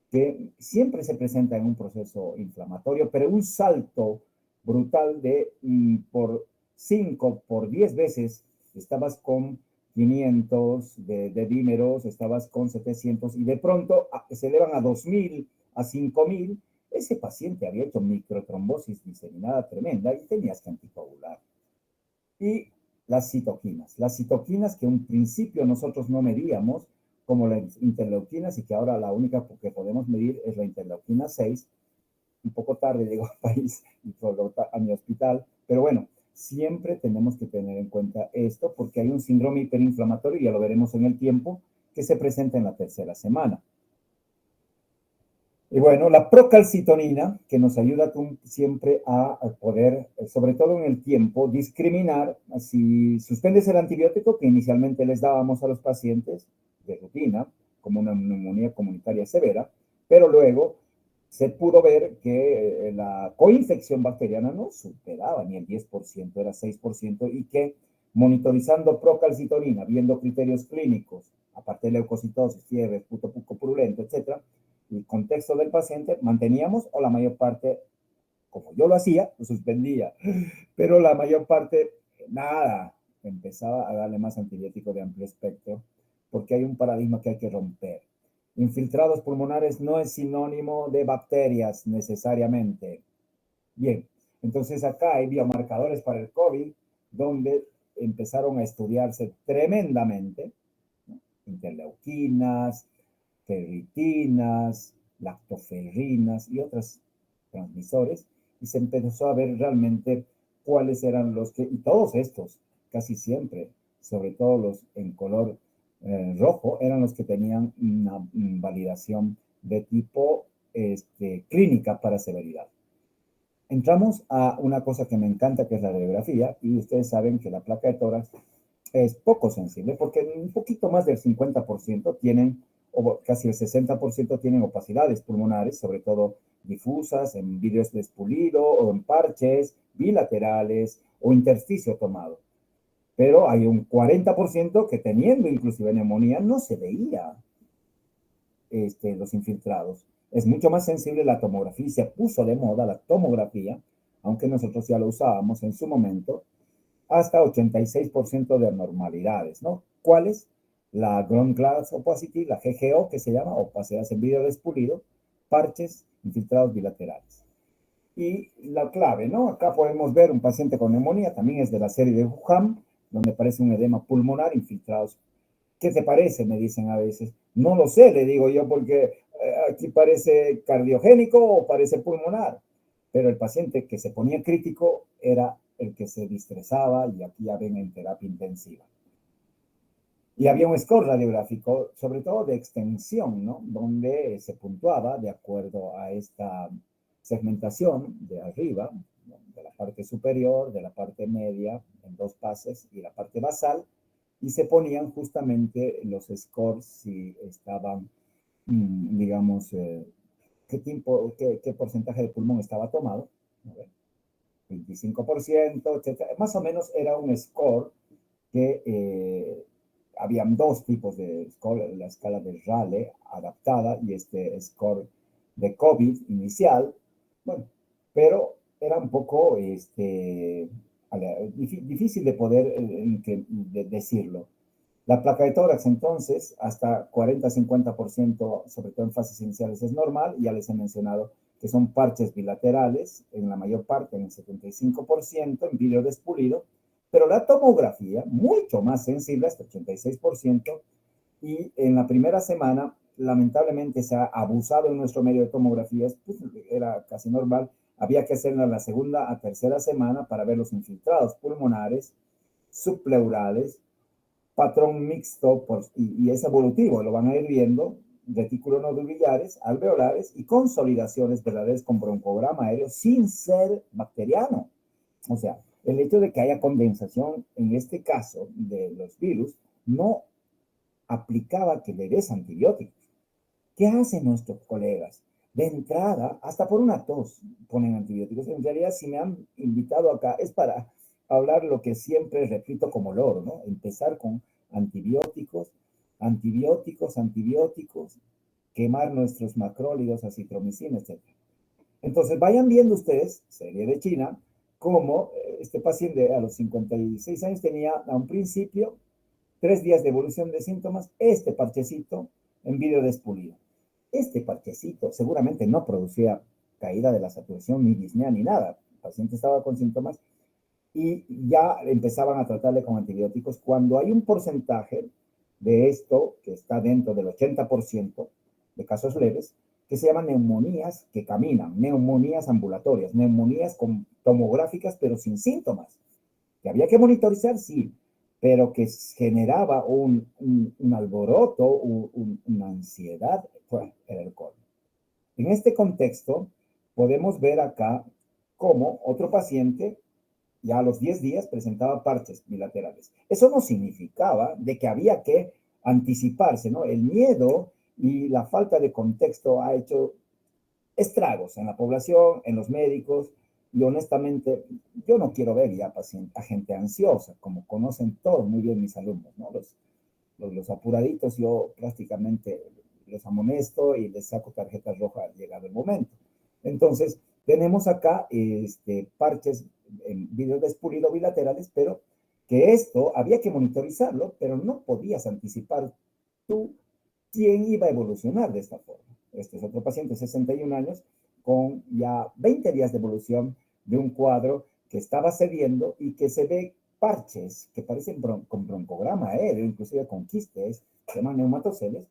A: que siempre se presenta en un proceso inflamatorio, pero un salto brutal de por 5, por 10 veces, estabas con 500 de dímeros, estabas con 700 y de pronto se elevan a 2000, a 5000. Ese paciente había hecho microtrombosis diseminada tremenda y tenías que anticoagular. Y las citoquinas que en principio nosotros no medíamos, como las interleuquinas, y que ahora la única que podemos medir es la interleuquina 6. Un poco tarde llegó al país y solo a mi hospital, pero bueno, siempre tenemos que tener en cuenta esto porque hay un síndrome hiperinflamatorio, ya lo veremos en el tiempo, que se presenta en la tercera semana. Y bueno, la procalcitonina, que nos ayuda siempre a poder, sobre todo en el tiempo, discriminar si suspendes el antibiótico que inicialmente les dábamos a los pacientes de rutina, como una neumonía comunitaria severa, pero luego se pudo ver que la coinfección bacteriana no superaba ni el 10%, era 6%, y que monitorizando procalcitonina, viendo criterios clínicos, aparte de leucocitosis, fiebre, puto purulento, etcétera, y contexto del paciente, manteníamos o la mayor parte, como yo lo hacía, lo suspendía, pero la mayor parte, nada, empezaba a darle más antibiótico de amplio espectro porque hay un paradigma que hay que romper. Infiltrados pulmonares no es sinónimo de bacterias necesariamente. Bien, entonces acá hay biomarcadores para el COVID, donde empezaron a estudiarse tremendamente, ¿no? Interleuquinas, ferritinas, lactoferrinas y otros transmisores, y se empezó a ver realmente cuáles eran los que, y todos estos, casi siempre, sobre todo los en color rojo, eran los que tenían una validación de tipo clínica para severidad. Entramos a una cosa que me encanta, que es la radiografía, y ustedes saben que la placa de tórax es poco sensible, porque un poquito más del 50% tienen, o casi el 60% tienen opacidades pulmonares, sobre todo difusas, en vidrios de expulido, o en parches bilaterales, o intersticio tomado. Pero hay un 40% que teniendo inclusive neumonía no se veía los infiltrados. Es mucho más sensible la tomografía, se puso de moda la tomografía, aunque nosotros ya lo usábamos en su momento, hasta 86% de anormalidades, ¿no? ¿Cuáles? La ground glass opacity, la GGO, que se llama opacidades en vidrio despulido, parches, infiltrados bilaterales. Y la clave, ¿no? Acá podemos ver un paciente con neumonía, también es de la serie de Wuhan, donde aparece un edema pulmonar, infiltrados. ¿Qué te parece? Me dicen a veces. No lo sé, le digo yo, porque aquí parece cardiogénico o parece pulmonar. Pero el paciente que se ponía crítico era el que se distresaba, y aquí ya ven en terapia intensiva. Y había un score radiográfico, sobre todo de extensión, ¿no? Donde se puntuaba de acuerdo a esta segmentación de arriba, ¿no? De la parte superior, de la parte media, en 2 pases, y la parte basal, y se ponían justamente los scores si estaban, digamos, qué porcentaje de pulmón estaba tomado, a ver, 25%, etcétera. Más o menos era un score que habían 2 tipos de score, la escala de Raleigh adaptada y este score de COVID inicial, bueno, pero era un poco difícil de poder decirlo. La placa de tórax, entonces, hasta 40-50%, sobre todo en fases iniciales, es normal. Ya les he mencionado que son parches bilaterales, en la mayor parte, en el 75%, en vidrio despulido, pero la tomografía, mucho más sensible, hasta 86%, y en la primera semana, lamentablemente, se ha abusado en nuestro medio de tomografías, pues era casi normal. Había que hacerla en la segunda a tercera semana para ver los infiltrados pulmonares, subpleurales, patrón mixto, y es evolutivo, lo van a ir viendo, reticulonodulillares, alveolares y consolidaciones verdaderas con broncograma aéreo sin ser bacteriano. O sea, el hecho de que haya condensación, en este caso de los virus, no aplicaba que le des antibióticos. ¿Qué hacen nuestros colegas? De entrada, hasta por una tos ponen antibióticos. En realidad, si me han invitado acá, es para hablar lo que siempre repito como loro, ¿no? Empezar con antibióticos, antibióticos, antibióticos, quemar nuestros macrólidos, acitromicina, etc. Entonces, vayan viendo ustedes, serie de China, cómo este paciente a los 56 años tenía a un principio 3 días de evolución de síntomas, este parchecito en vidrio despulido. Este parchecito seguramente no producía caída de la saturación, ni disnea, ni nada. El paciente estaba con síntomas y ya empezaban a tratarle con antibióticos. Cuando hay un porcentaje de esto que está dentro del 80% de casos leves, que se llaman neumonías que caminan, neumonías ambulatorias, neumonías tomográficas pero sin síntomas, que había que monitorizar, sí, pero que generaba un alboroto, una ansiedad, bueno, era el colmo. En este contexto, podemos ver acá cómo otro paciente ya a los 10 días presentaba parches bilaterales. Eso no significaba de que había que anticiparse, ¿no? El miedo y la falta de contexto ha hecho estragos en la población, en los médicos, y honestamente yo no quiero ver ya a gente ansiosa, como conocen todos muy bien mis alumnos, ¿no? Los apuraditos yo prácticamente los amonesto y les saco tarjeta roja al llegado el momento. Entonces, tenemos acá parches en vidrio despulido bilaterales, pero que esto había que monitorizarlo, pero no podías anticipar quién iba a evolucionar de esta forma. Este es otro paciente de 61 años con ya 20 días de evolución de un cuadro que estaba cediendo y que se ve parches que parecen con broncograma aéreo, inclusive con quistes, se llaman neumatoceles.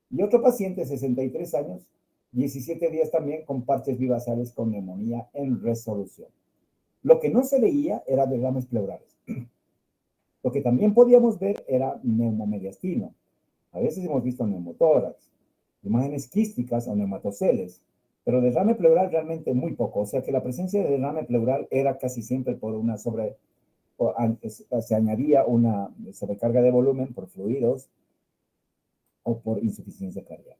A: Y otro paciente de 63 años, 17 días también con parches vivasales con neumonía en resolución. Lo que no se veía era derrames pleurales. Lo que también podíamos ver era neumomediastino. A veces hemos visto neumotórax, imágenes quísticas o neumatoceles, pero derrame pleural realmente muy poco. O sea que la presencia de derrame pleural era casi siempre por una se añadía una sobrecarga de volumen por fluidos o por insuficiencia cardíaca.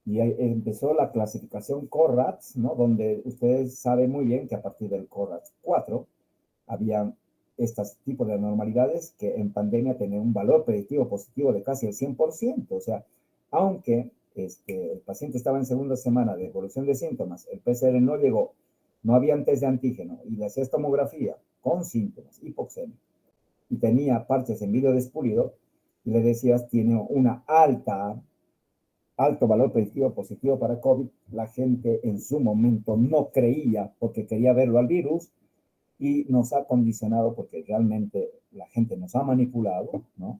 A: Y ahí empezó la clasificación CORRATS, ¿no? Donde ustedes saben muy bien que a partir del CORRATS 4 habían estos tipos de anormalidades que en pandemia tenían un valor predictivo positivo de casi el 100%. O sea, aunque el paciente estaba en segunda semana de evolución de síntomas, el PCR no llegó, no había test de antígeno y le hacías tomografía con síntomas, hipoxemia, y tenía parches en vidrio despulido, y le decías, tiene una alto valor predictivo positivo para COVID, la gente en su momento no creía porque quería verlo al virus y nos ha condicionado porque realmente la gente nos ha manipulado, ¿no?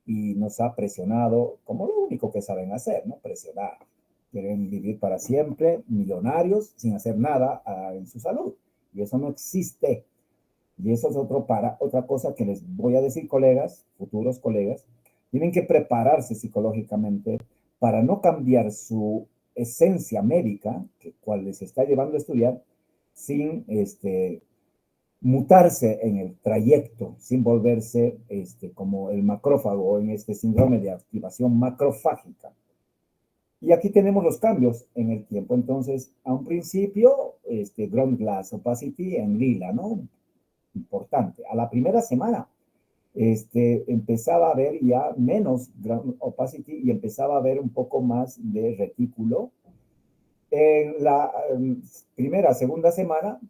A: Y nos ha presionado como lo único que saben hacer, ¿no? Presionar. Quieren vivir para siempre, millonarios, sin hacer nada en su salud. Y eso no existe. Y eso es otra cosa que les voy a decir, colegas, futuros colegas, tienen que prepararse psicológicamente para no cambiar su esencia médica, cual les está llevando a estudiar, sin mutarse en el trayecto, sin volverse como el macrófago en este síndrome de activación macrofágica. Y aquí tenemos los cambios en el tiempo. Entonces, a un principio, ground glass opacity en lila, ¿no? Importante. A la primera semana, empezaba a ver ya menos ground opacity y empezaba a ver un poco más de retículo. En la primera, segunda semana,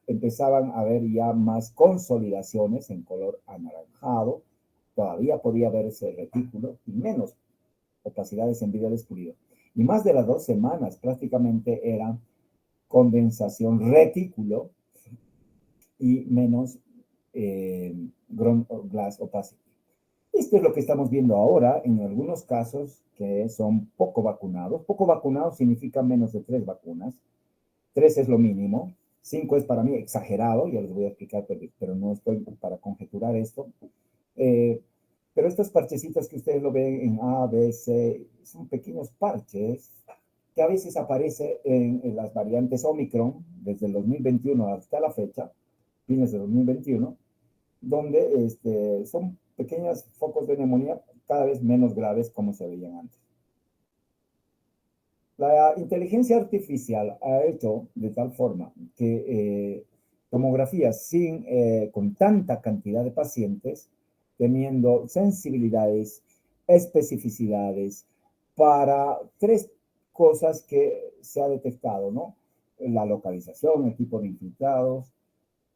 A: empezaban a ver ya más consolidaciones en color anaranjado. Todavía podía verse retículo y menos opacidades en vidrio despulido. Y más de las 2 semanas prácticamente era condensación retículo y menos ground glass opacity. Esto es lo que estamos viendo ahora en algunos casos que son poco vacunados. Poco vacunados significa menos de 3 vacunas. 3 es lo mínimo. 5 es para mí exagerado, ya les voy a explicar, pero no estoy para conjeturar esto. Pero estos parchecitos que ustedes lo ven en A, B, C, son pequeños parches que a veces aparecen en las variantes Omicron desde el 2021 hasta la fecha, fines de 2021, donde son pequeños focos de neumonía cada vez menos graves como se veían antes. La inteligencia artificial ha hecho de tal forma que tomografías con tanta cantidad de pacientes, teniendo sensibilidades, especificidades para 3 cosas que se ha detectado, ¿no? La localización, el tipo de infiltrados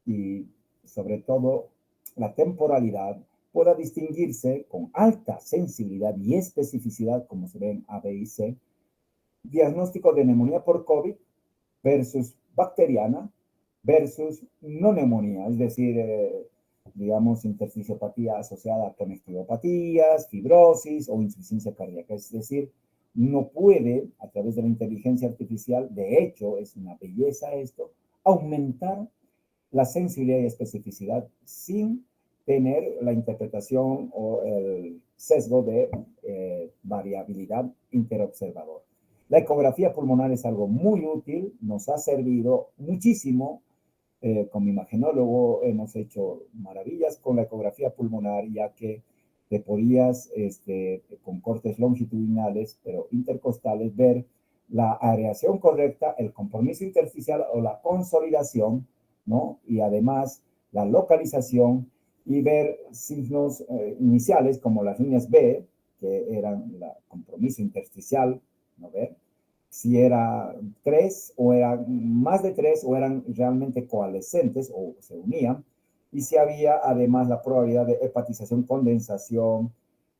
A: y sobre todo la temporalidad, pueda distinguirse con alta sensibilidad y especificidad, como se ve en A, B y C, diagnóstico de neumonía por COVID versus bacteriana versus no neumonía, es decir, digamos, intersticiopatía asociada a conectivopatías, fibrosis o insuficiencia cardíaca. Es decir, no puede, a través de la inteligencia artificial, de hecho, es una belleza esto, aumentar la sensibilidad y especificidad sin tener la interpretación o el sesgo de variabilidad interobservador. La ecografía pulmonar es algo muy útil, nos ha servido muchísimo. Con mi imagenólogo hemos hecho maravillas con la ecografía pulmonar, ya que te podías, con cortes longitudinales, pero intercostales, ver la areación correcta, el compromiso intersticial o la consolidación, ¿no? Y además la localización y ver signos iniciales como las líneas B, que eran el compromiso intersticial, ¿no ve? Si era 3 o eran más de 3 o eran realmente coalescentes o se unían, y si había además la probabilidad de hepatización, condensación,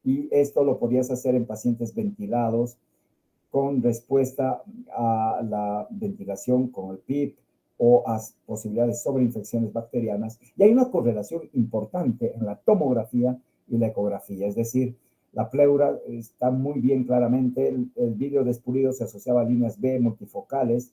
A: y esto lo podías hacer en pacientes ventilados con respuesta a la ventilación con el PIP o a posibilidades de sobreinfecciones bacterianas. Y hay una correlación importante en la tomografía y la ecografía, es decir, la pleura está muy bien claramente, el vidrio despulido se asociaba a líneas B multifocales,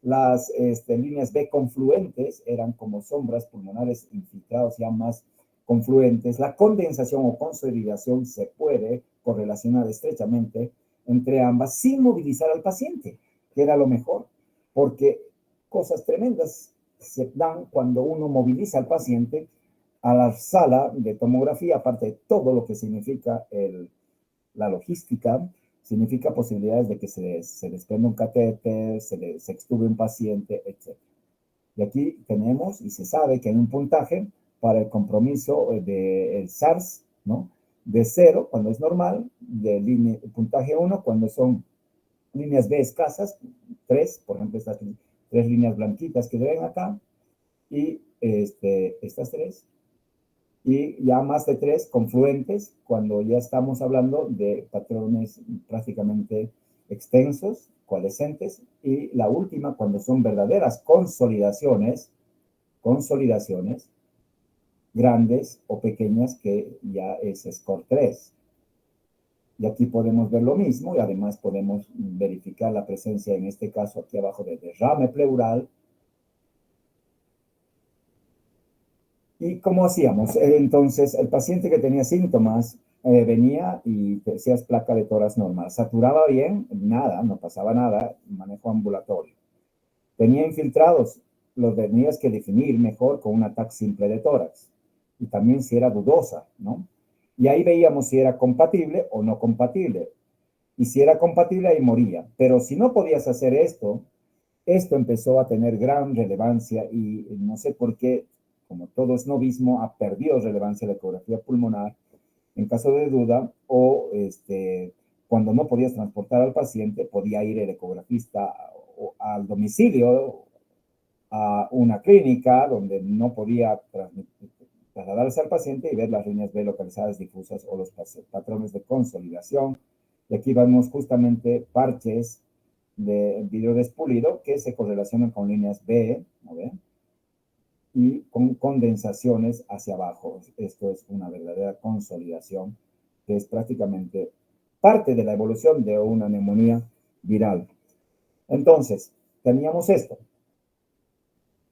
A: las líneas B confluentes eran como sombras pulmonares infiltrados ya más confluentes. La condensación o consolidación se puede correlacionar estrechamente entre ambas sin movilizar al paciente, que era lo mejor, porque cosas tremendas se dan cuando uno moviliza al paciente a la sala de tomografía, aparte de todo lo que significa la logística, significa posibilidades de que se desprenda un catéter, se extube un paciente, etc. Y aquí tenemos y se sabe que hay un puntaje para el compromiso del SARS, ¿no? De 0 cuando es normal, de puntaje 1 cuando son líneas B escasas, 3, por ejemplo, estas 3 líneas blanquitas que ven acá, y estas 3, y ya más de 3 confluentes cuando ya estamos hablando de patrones prácticamente extensos, coalescentes, y la última cuando son verdaderas consolidaciones grandes o pequeñas, que ya es score 3. Y aquí podemos ver lo mismo y además podemos verificar la presencia, en este caso aquí abajo, de derrame pleural. ¿Y cómo hacíamos? Entonces, el paciente que tenía síntomas venía y te decías placa de tórax normal. ¿Saturaba bien? Nada, no pasaba nada, manejo ambulatorio. Tenía infiltrados, los tenías que definir mejor con un ataque simple de tórax. Y también si era dudosa, ¿no? Y ahí veíamos si era compatible o no compatible. Y si era compatible, ahí moría. Pero si no podías hacer esto, esto empezó a tener gran relevancia y no sé por qué, como todo es novismo, ha perdido relevancia la ecografía pulmonar en caso de duda o cuando no podías transportar al paciente, podía ir el ecografista al domicilio, a una clínica donde no podía trasladarse al paciente y ver las líneas B localizadas difusas o los patrones de consolidación. Y aquí vemos justamente parches de vidrio despulido que se correlacionan con líneas B, ¿no ven? Y con condensaciones hacia abajo. Esto es una verdadera consolidación, que es prácticamente parte de la evolución de una neumonía viral. Entonces, teníamos esto.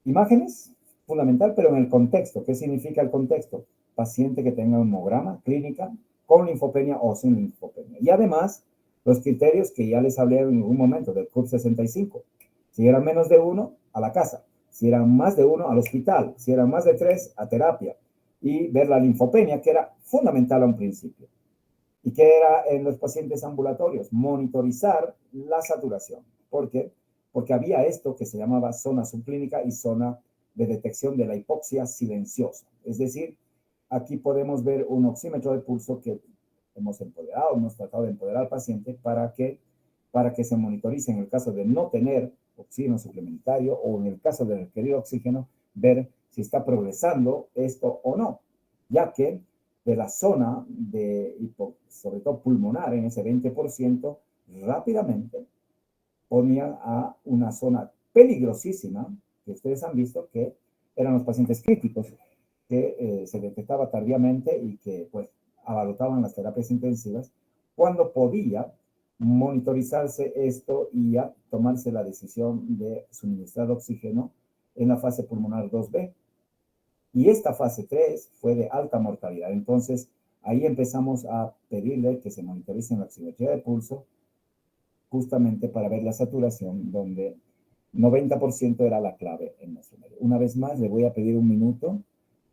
A: Imágenes, fundamental, pero en el contexto. ¿Qué significa el contexto? Paciente que tenga un hemograma, clínica, con linfopenia o sin linfopenia. Y además, los criterios que ya les hablé en algún momento del CUP 65. Si eran menos de 1, a la casa. Si eran más de 1, al hospital. Si eran más de 3, a terapia. Y ver la linfopenia, que era fundamental a un principio. ¿Y qué era en los pacientes ambulatorios? Monitorizar la saturación. ¿Por qué? Porque había esto que se llamaba zona subclínica y zona de detección de la hipoxia silenciosa. Es decir, aquí podemos ver un oxímetro de pulso que hemos tratado de empoderar al paciente para que se monitorice en el caso de no tener oxígeno suplementario o en el caso de requerir oxígeno, ver si está progresando esto o no, ya que de la zona sobre todo pulmonar, en ese 20%, rápidamente ponía a una zona peligrosísima, que ustedes han visto que eran los pacientes críticos, que se detectaba tardíamente y que pues abarrotaban las terapias intensivas, cuando podía monitorizarse esto y ya tomarse la decisión de suministrar oxígeno en la fase pulmonar 2B. Y esta fase 3 fue de alta mortalidad. Entonces, ahí empezamos a pedirle que se monitoricen la oximetría de pulso, justamente para ver la saturación, donde 90% era la clave en nuestro medio. Una vez más, le voy a pedir un minuto,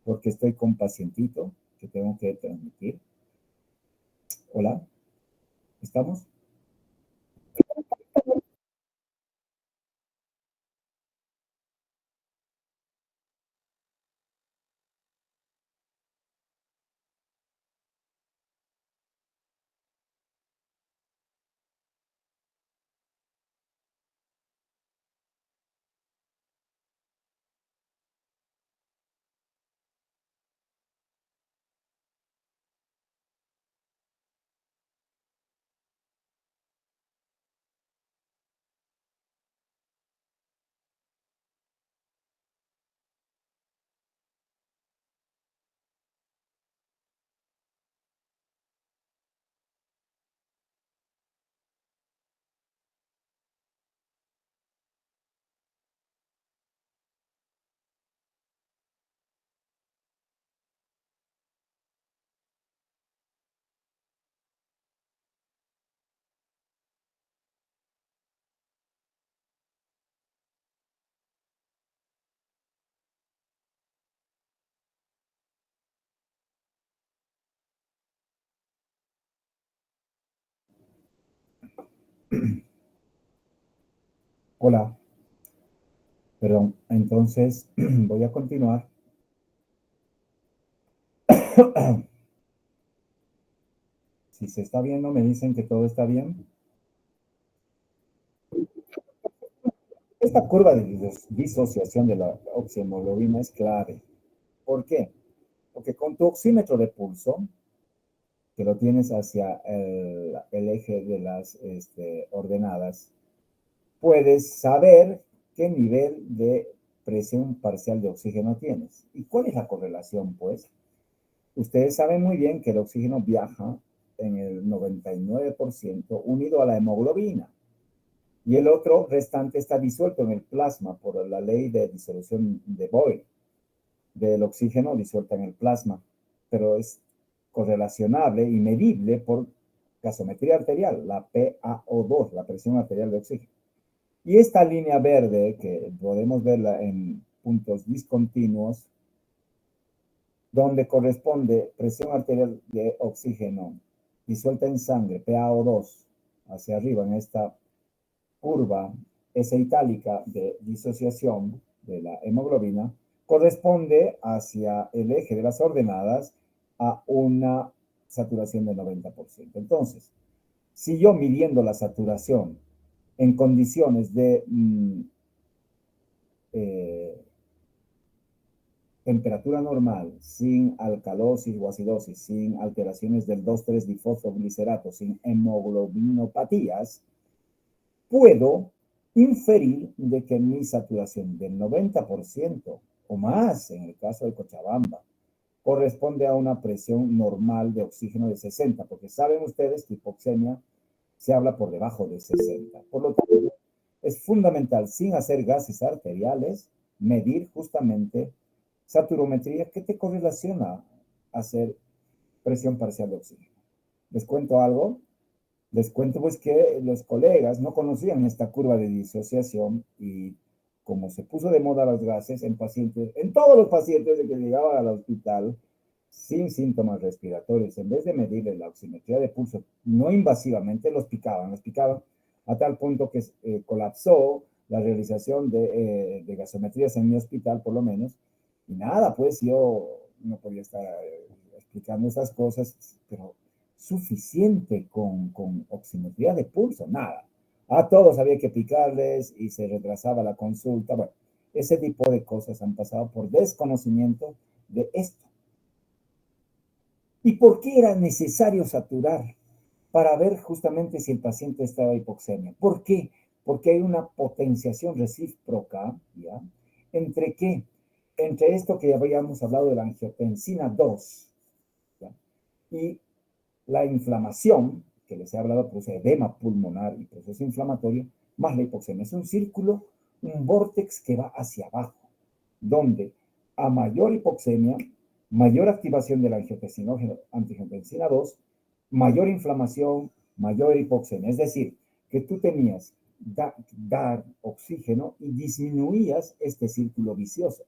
A: porque estoy con pacientito que tengo que transmitir. Hola, ¿estamos? Hola. Perdón, entonces voy a continuar. Si se está viendo, me dicen que todo está bien. Esta curva de disociación de la oxihemoglobina es clave. ¿Por qué? Porque con tu oxímetro de pulso, que lo tienes hacia el eje de las ordenadas, puedes saber qué nivel de presión parcial de oxígeno tienes. ¿Y cuál es la correlación, pues? Ustedes saben muy bien que el oxígeno viaja en el 99% unido a la hemoglobina y el otro restante está disuelto en el plasma por la ley de disolución de Boyle del oxígeno disuelto en el plasma, pero es correlacionable y medible por gasometría arterial, la PaO2, la presión arterial de oxígeno. Y esta línea verde, que podemos verla en puntos discontinuos, donde corresponde presión arterial de oxígeno disuelta en sangre, PaO2, hacia arriba en esta curva, esa itálica de disociación de la hemoglobina, corresponde hacia el eje de las ordenadas a una saturación del 90%. Entonces, si yo midiendo la saturación en condiciones de temperatura normal, sin alcalosis o acidosis, sin alteraciones del 2,3-difosfoglicerato, sin hemoglobinopatías, puedo inferir de que mi saturación del 90% o más, en el caso de Cochabamba, corresponde a una presión normal de oxígeno de 60, porque saben ustedes que hipoxemia se habla por debajo de 60. Por lo tanto, es fundamental, sin hacer gases arteriales, medir justamente saturometría que te correlaciona a hacer presión parcial de oxígeno. ¿Les cuento algo? Les cuento pues que los colegas no conocían esta curva de disociación y como se puso de moda los gases en pacientes, en todos los pacientes de que llegaban al hospital sin síntomas respiratorios, en vez de medirle la oximetría de pulso no invasivamente, los picaban a tal punto que colapsó la realización de gasometrías en mi hospital, por lo menos, y nada, pues yo no podía estar explicando esas cosas, pero suficiente con oximetría de pulso, nada. A todos había que picarles y se retrasaba la consulta. Bueno, ese tipo de cosas han pasado por desconocimiento de esto. ¿Y por qué era necesario saturar? Para ver justamente si el paciente estaba hipoxemia. ¿Por qué? Porque hay una potenciación recíproca, ¿ya? ¿Entre qué? Entre esto que ya habíamos hablado de la angiotensina 2, ¿ya? Y la inflamación, que les he hablado, produce edema pulmonar y proceso inflamatorio, más la hipoxemia. Es un círculo, un vórtex que va hacia abajo, donde a mayor hipoxemia, mayor activación de la angiotensina 2, mayor inflamación, mayor hipoxemia. Es decir, que tú tenías dar oxígeno y disminuías este círculo vicioso.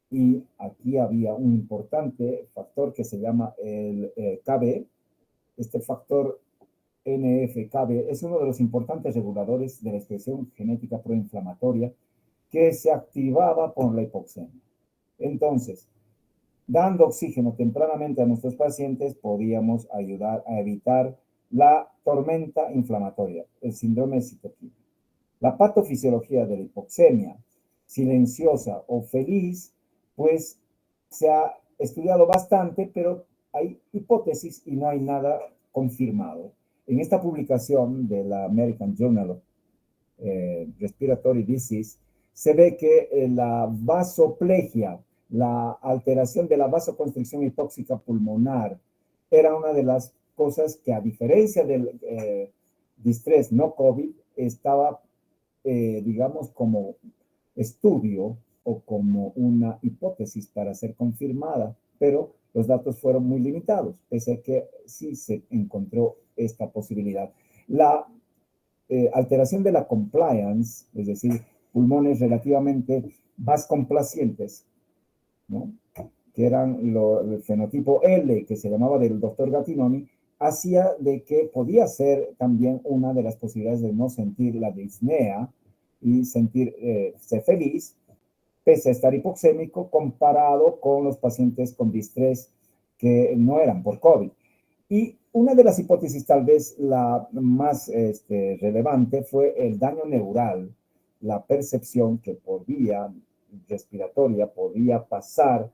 A: Y aquí había un importante factor que se llama el KB. Este factor NF-KB es uno de los importantes reguladores de la expresión genética proinflamatoria que se activaba por la hipoxemia. Entonces, dando oxígeno tempranamente a nuestros pacientes, podíamos ayudar a evitar la tormenta inflamatoria, el síndrome de citoquina. La patofisiología de la hipoxemia, silenciosa o feliz, pues se ha estudiado bastante, pero hay hipótesis y no hay nada confirmado. En esta publicación de la American Journal of Respiratory Disease, se ve que la vasoplegia, la alteración de la vasoconstricción hipóxica pulmonar, era una de las cosas que, a diferencia del distrés no COVID, estaba, digamos, como estudio o como una hipótesis para ser confirmada, pero los datos fueron muy limitados, pese a que sí se encontró esta posibilidad. La alteración de la compliance, es decir, pulmones relativamente más complacientes, ¿no? Que eran el fenotipo L, que se llamaba del doctor Gattinoni, hacía de que podía ser también una de las posibilidades de no sentir la disnea y ser feliz, pese a estar hipoxémico, comparado con los pacientes con distrés que no eran por COVID. Y una de las hipótesis, tal vez la más relevante, fue el daño neural, la percepción que por vía respiratoria podía pasar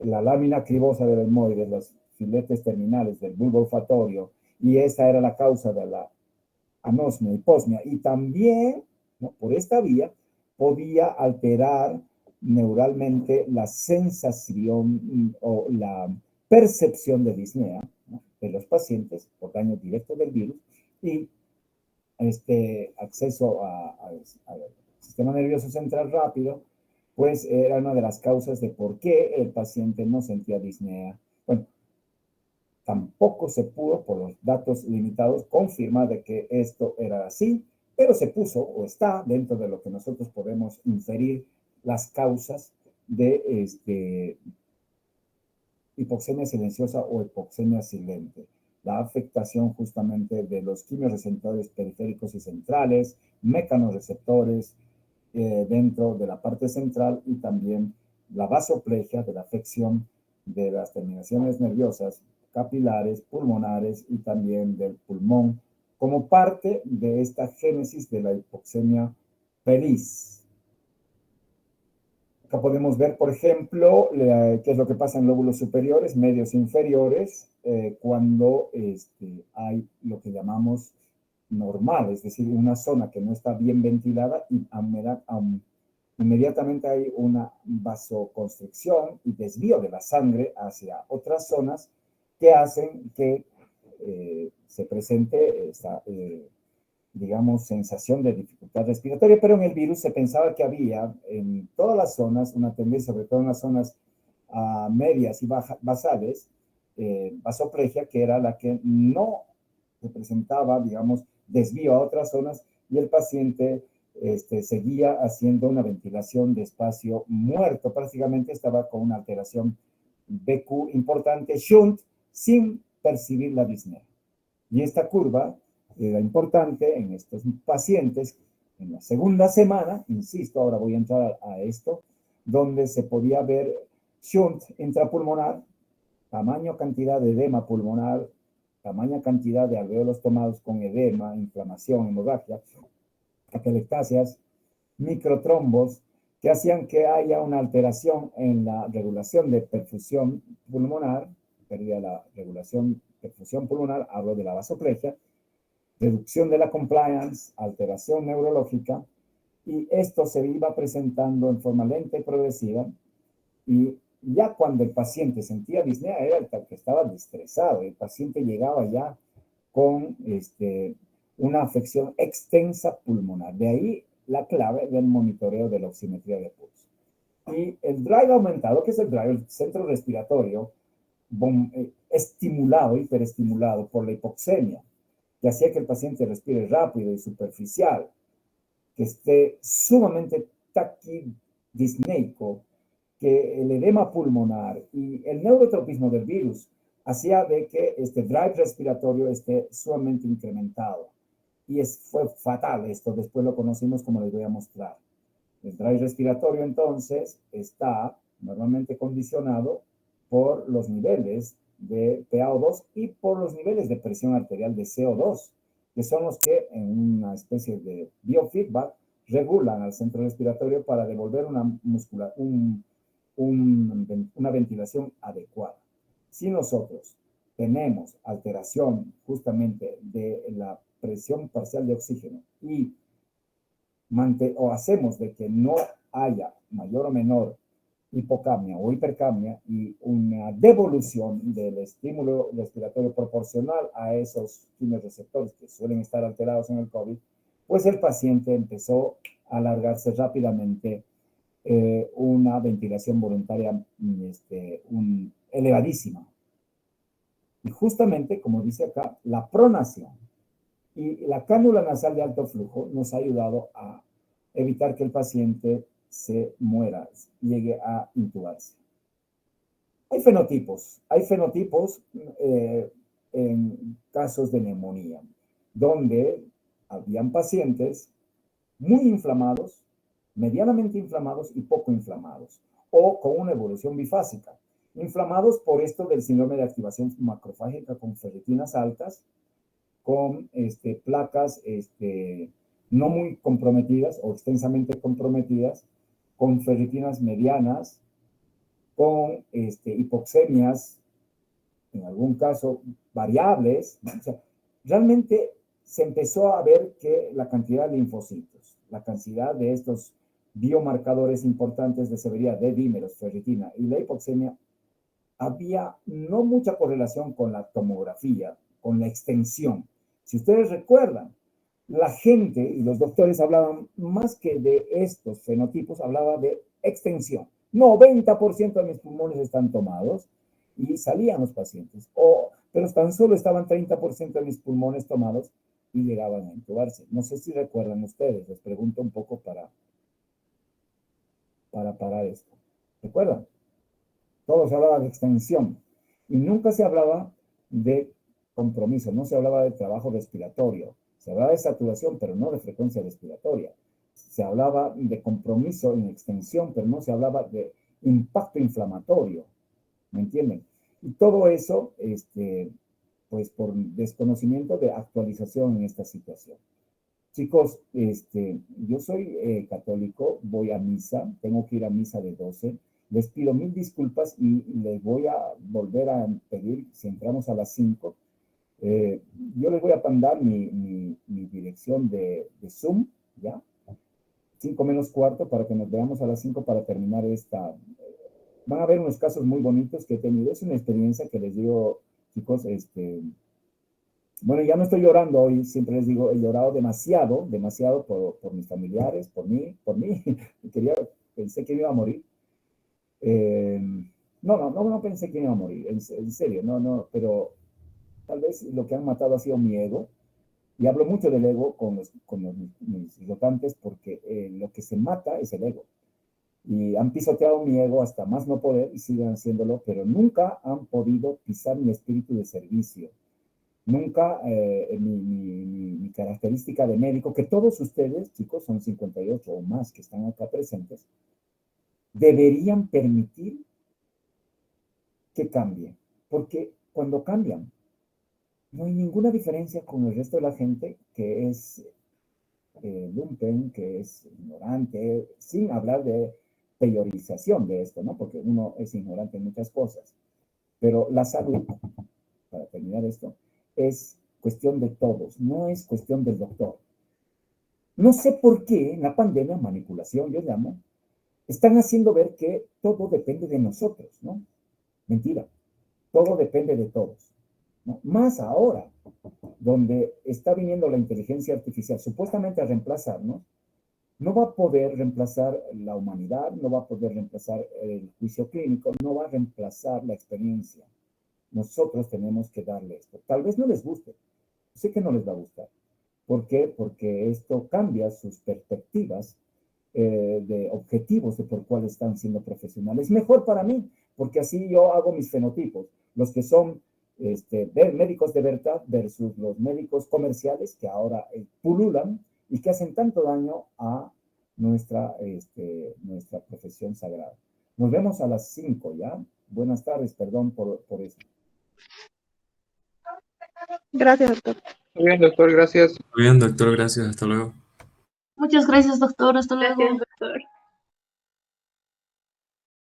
A: la lámina cribosa del etmoide, los filetes terminales del bulbo olfatorio, y esa era la causa de la anosmia, hiposmia, y también, ¿no?, por esta vía podía alterar neuralmente la sensación o la percepción de disnea, ¿no?, de los pacientes por daño directo del virus, y acceso al sistema nervioso central rápido, pues era una de las causas de por qué el paciente no sentía disnea. Bueno, tampoco se pudo, por los datos limitados, confirmar de que esto era así, pero se puso o está dentro de lo que nosotros podemos inferir las causas de hipoxemia silenciosa o hipoxemia silente. La afectación justamente de los quimiorreceptores periféricos y centrales, mecanorreceptores dentro de la parte central, y también la vasoplegia de la afección de las terminaciones nerviosas capilares, pulmonares y también del pulmón, como parte de esta génesis de la hipoxemia feliz. Acá podemos ver, por ejemplo, qué es lo que pasa en lóbulos superiores, medios, inferiores, cuando hay lo que llamamos normal, es decir, una zona que no está bien ventilada, y inmediatamente hay una vasoconstricción y desvío de la sangre hacia otras zonas que hacen que se presente esta, digamos, sensación de dificultad respiratoria, pero en el virus se pensaba que había en todas las zonas una tendencia, sobre todo en las zonas medias y basales, vasoplegia, que era la que no representaba, digamos, desvío a otras zonas, y el paciente seguía haciendo una ventilación de espacio muerto, prácticamente estaba con una alteración BQ importante, shunt, sin percibir la disnea. Y esta curva era importante en estos pacientes en la segunda semana, insisto, ahora voy a entrar a esto, donde se podía ver shunt intrapulmonar, tamaño, cantidad de edema pulmonar, tamaña cantidad de alvéolos tomados con edema, inflamación, hemorragia, atelectasias, microtrombos, que hacían que haya una alteración en la regulación de perfusión pulmonar, pérdida la regulación de perfusión pulmonar, hablo de la vasoplegia, reducción de la compliance, alteración neurológica, y esto se iba presentando en forma lenta y progresiva, y ya cuando el paciente sentía disnea era el que estaba distresado, el paciente llegaba ya con una afección extensa pulmonar. De ahí la clave del monitoreo de la oximetría de pulso. Y el drive aumentado, que es el drive, el centro respiratorio, estimulado, hiperestimulado por la hipoxemia, que hacía que el paciente respire rápido y superficial, que esté sumamente taquidisneico, que el edema pulmonar y el neurotropismo del virus hacía de que este drive respiratorio esté sumamente incrementado. Y fue fatal esto, después lo conocimos como les voy a mostrar. El drive respiratorio entonces está normalmente condicionado por los niveles de PaO2 y por los niveles de presión arterial de CO2, que son los que en una especie de biofeedback regulan al centro respiratorio para devolver una ventilación adecuada. Si nosotros tenemos alteración justamente de la presión parcial de oxígeno y hacemos de que no haya mayor o menor hipocapnia o hipercapnia y una devolución del estímulo respiratorio proporcional a esos quimiorreceptores que suelen estar alterados en el COVID, pues el paciente empezó a alargarse rápidamente una ventilación voluntaria elevadísima. Y justamente, como dice acá, la pronación y la cánula nasal de alto flujo nos ha ayudado a evitar que el paciente se muera, llegue a intubarse. Hay fenotipos en casos de neumonía, donde habían pacientes muy inflamados, medianamente inflamados y poco inflamados, o con una evolución bifásica. Inflamados por esto del síndrome de activación macrofágica con ferritinas altas, con placas no muy comprometidas o extensamente comprometidas, con ferritinas medianas, con hipoxemias, en algún caso variables, ¿no? O sea, realmente se empezó a ver que la cantidad de linfocitos, la cantidad de estos biomarcadores importantes de severidad de dímeros, ferritina y la hipoxemia, había no mucha correlación con la tomografía, con la extensión. Si ustedes recuerdan, la gente y los doctores hablaban más que de estos fenotipos, hablaba de extensión. 90% de mis pulmones están tomados y salían los pacientes, pero tan solo estaban 30% de mis pulmones tomados y llegaban a intubarse. No sé si recuerdan ustedes, les pregunto un poco para parar esto. ¿Recuerdan? Todo se hablaba de extensión y nunca se hablaba de compromiso, no se hablaba de trabajo respiratorio, se hablaba de saturación, pero no de frecuencia respiratoria. Se hablaba de compromiso en extensión, pero no se hablaba de impacto inflamatorio, ¿me entienden? Y todo eso, pues por desconocimiento de actualización en esta situación. Chicos, yo soy católico, voy a misa, tengo que ir a misa de 12. Les pido mil disculpas y les voy a volver a pedir, si entramos a las 5, yo les voy a mandar mi dirección de Zoom, ¿ya? 5 menos cuarto para que nos veamos a las 5 para terminar esta. Van a ver unos casos muy bonitos que he tenido. Es una experiencia que les digo, chicos, bueno, ya no estoy llorando hoy, siempre les digo, he llorado demasiado por mis familiares, por mí. Pensé que me iba a morir. No pensé que me iba a morir, en serio, no, pero tal vez lo que han matado ha sido mi ego, y hablo mucho del ego con mis votantes porque lo que se mata es el ego. Y han pisoteado mi ego hasta más no poder y siguen haciéndolo, pero nunca han podido pisar mi espíritu de servicio. Nunca mi característica de médico, que todos ustedes, chicos, son 58 o más que están acá presentes, deberían permitir que cambie. Porque cuando cambian, no hay ninguna diferencia con el resto de la gente que es lumpen, que es ignorante, sin hablar de priorización de esto, ¿no? Porque uno es ignorante en muchas cosas. Pero la salud, para terminar esto, es cuestión de todos, no es cuestión del doctor. No sé por qué en la pandemia, manipulación, yo llamo, están haciendo ver que todo depende de nosotros, ¿no? Mentira, todo depende de todos, ¿no? Más ahora, donde está viniendo la inteligencia artificial supuestamente a reemplazarnos, no va a poder reemplazar la humanidad, no va a poder reemplazar el juicio clínico, no va a reemplazar la experiencia. Nosotros tenemos que darle esto. Tal vez no les guste, sé que no les va a gustar. ¿Por qué? Porque esto cambia sus perspectivas de objetivos de por cuál están siendo profesionales. Mejor para mí, porque así yo hago mis fenotipos. Los que son médicos de verdad versus los médicos comerciales que ahora pululan y que hacen tanto daño a nuestra profesión sagrada. Nos vemos a las 5, ¿ya? Buenas tardes, perdón por eso.
D: Gracias, doctor.
C: Muy bien, doctor, gracias.
E: Muy bien, doctor, gracias. Hasta luego.
F: Muchas gracias, doctor. Hasta luego.
D: Gracias, doctor.